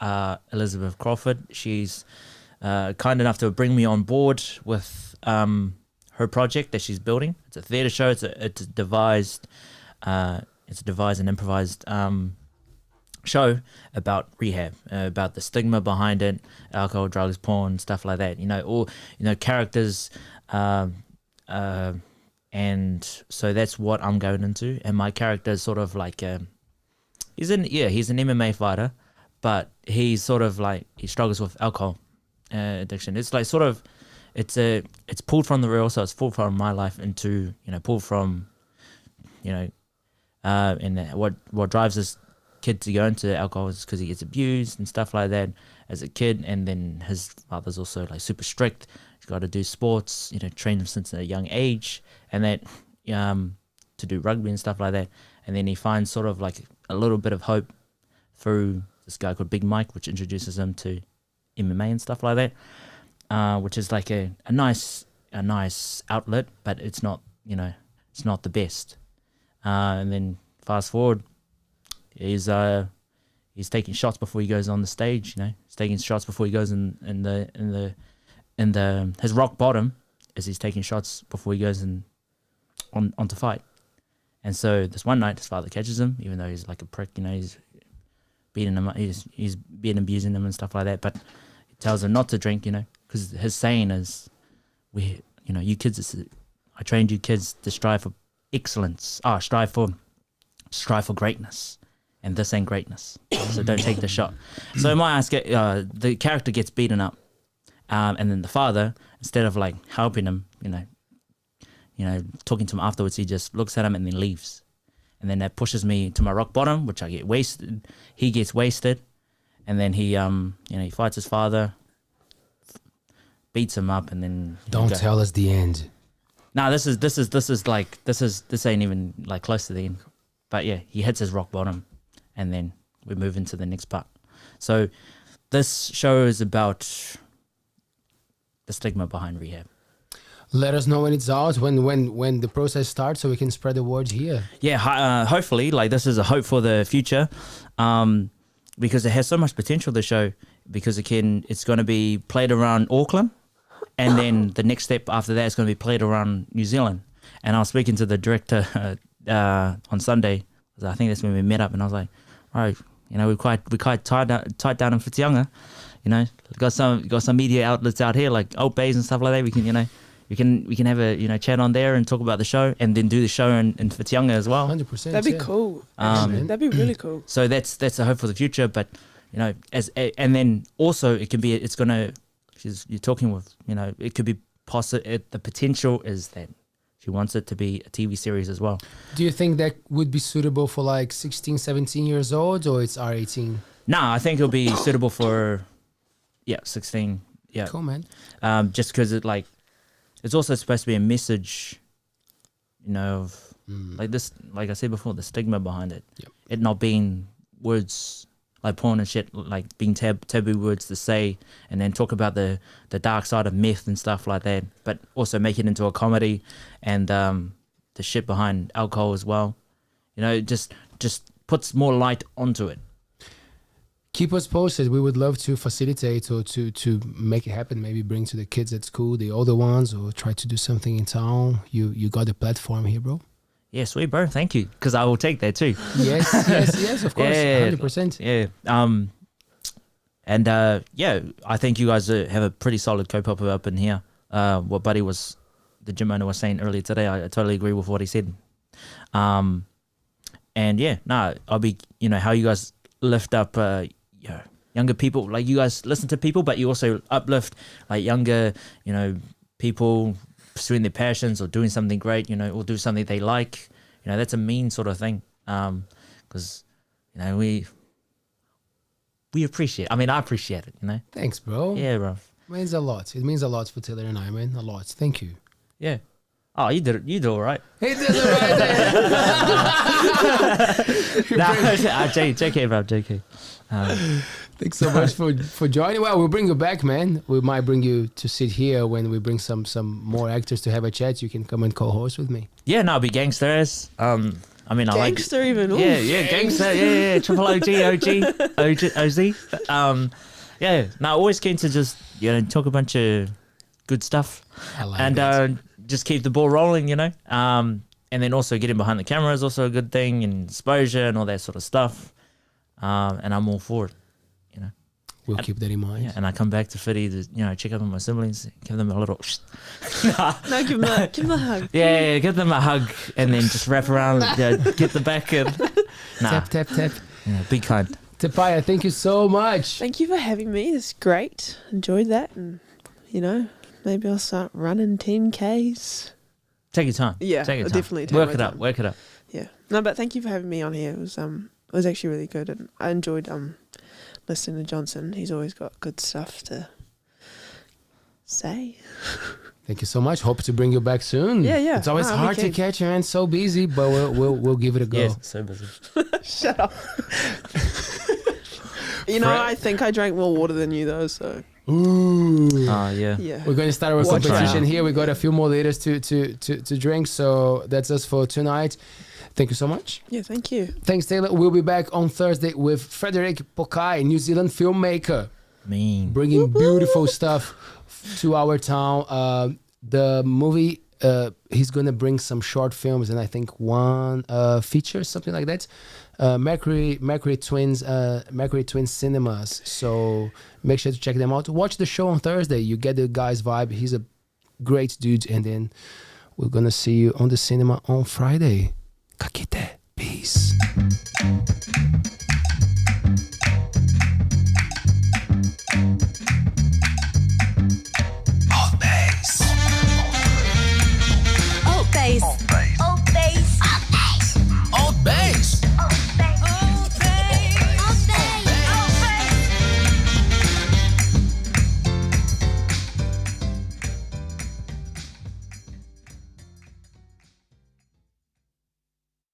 Elizabeth Crawford. She's kind enough to bring me on board with her project that she's building. It's a theatre show. It's a devised and improvised show about rehab, about the stigma behind it, alcohol, drugs, porn, stuff like that. All characters. And so that's what I'm going into. And my character is sort of like he's an MMA fighter, but he's sort of like he struggles with alcohol addiction. It's like sort of it's pulled from the real, so it's pulled from my life into pulled from and what drives this kid to go into alcohol is because he gets abused and stuff like that as a kid, and then his father's also like super strict. He's got to do sports, train him since a young age, and that to do rugby and stuff like that. And then he finds sort of like a little bit of hope through this guy called Big Mike, which introduces him to MMA and stuff like that, which is like a nice outlet, but it's not it's not the best. And then fast forward, he's taking shots before he goes on the stage. He's taking shots before he goes in his rock bottom is he's taking shots before he goes on to fight. And so this one night his father catches him, even though he's like a prick, he's beating him, he's been abusing him and stuff like that. But he tells him not to drink, because his saying is, you kids, I trained you kids to strive for excellence. Strive for greatness. And this ain't greatness, so don't take the shot. So in my eyes, the character gets beaten up, and then the father, instead of like helping him, talking to him afterwards, he just looks at him and then leaves. And then that pushes me to my rock bottom, which I get wasted. He gets wasted, and then he he fights his father, beats him up, and then don't tell us the end. Nah, this ain't even like close to the end. But yeah, he hits his rock bottom. And then we move into the next part. So this show is about the stigma behind rehab. Let us know when it's out, when the process starts, so we can spread the word here. Yeah, hopefully, like this is a hope for the future, because it has so much potential, the show, because it's going to be played around Auckland, and then the next step after that is going to be played around New Zealand. And I was speaking to the director on Sunday. I think that's when we met up, and I was like, all right, we're quite tight down in Whitianga, got some media outlets out here like Altbays and stuff like that. We can have a chat on there and talk about the show, and then do the show in Whitianga as well. 100%. That'd be cool. That'd be really cool. So that's a hope for the future, but and then also you're talking with it could be possible. The potential is that she wants it to be a TV series as well. Do you think that would be suitable for like 16, 17 years old, or it's R18? Nah, I think it'll be suitable for 16. Yeah. Cool, man. Just because it's also supposed to be a message, of like this, like I said before, the stigma behind it. Yep. It not being words like porn and shit, like being taboo words to say, and then talk about the dark side of meth and stuff like that, but also make it into a comedy, and the shit behind alcohol as well. Just puts more light onto it. Keep us posted. We would love to facilitate or to make it happen. Maybe bring to the kids at school, the older ones, or try to do something in town. You got the platform here, bro. Yeah, sweet, bro. Thank you, because I will take that too. Yes, of course, 100%. Yeah. I think you guys have a pretty solid co-pop up in here. What the gym owner was saying earlier today, I totally agree with what he said. I'll be, how you guys lift up, younger people, like you guys listen to people, but you also uplift like younger, people pursuing their passions or doing something great, or do something they like. That's a mean sort of thing. Because, we appreciate. I appreciate it. Thanks, bro. Yeah, bro. Means a lot. It means a lot for Taylor and I, man. A lot. Thank you. Yeah. Oh, you did all right. He did it right there. JK, bro, JK. Thanks so much for joining. Well, we'll bring you back, man. We might bring you to sit here when we bring some more actors to have a chat. You can come and co-host with me. Yeah, no, I'll be gangsters. I mean, Gangster even. Ooh. Yeah, gangster. Yeah. Triple OZ. Yeah, no, always keen to just talk a bunch of good stuff I like and that. just keep the ball rolling, and then also getting behind the camera is also a good thing, and exposure and all that sort of stuff. And I'm all for it, We'll keep that in mind. Yeah, and I come back to Fitty to check up on my siblings, give them a little. No, give them a hug. Yeah, give them a hug, and then just wrap around, get the back in. Nah, Tap. yeah, be kind. Te Paea, thank you so much. Thank you for having me. It's great. Enjoyed that, and maybe I'll start running 10Ks. Take your time. Yeah, take your I'll time. definitely take work my it up. time. Work it up. Yeah. No, but thank you for having me on here. It was actually really good, and I enjoyed listening to Johnson. He's always got good stuff to say. Thank you so much. Hope to bring you back soon. Yeah. It's always I'll be hard to keen. catch you, man. So busy, but we'll give it a go. Yeah, so busy. Shut up. I think I drank more water than you though, so Ooh. Oh, yeah. yeah. We're going to start our Watch competition out. here. We got a few more liters to drink, so that's us for tonight. Thank you so much. Yeah, thank you. Thanks, Taylor. We'll be back on Thursday with Frederick Pokai, New Zealand filmmaker, Mean. bringing beautiful stuff to our town. The movie, he's going to bring some short films and I think one feature, something like that. Magri Twins Cinemas. So make sure to check them out. Watch the show on Thursday. You get the guy's vibe. He's a great dude. And then we're going to see you on the cinema on Friday.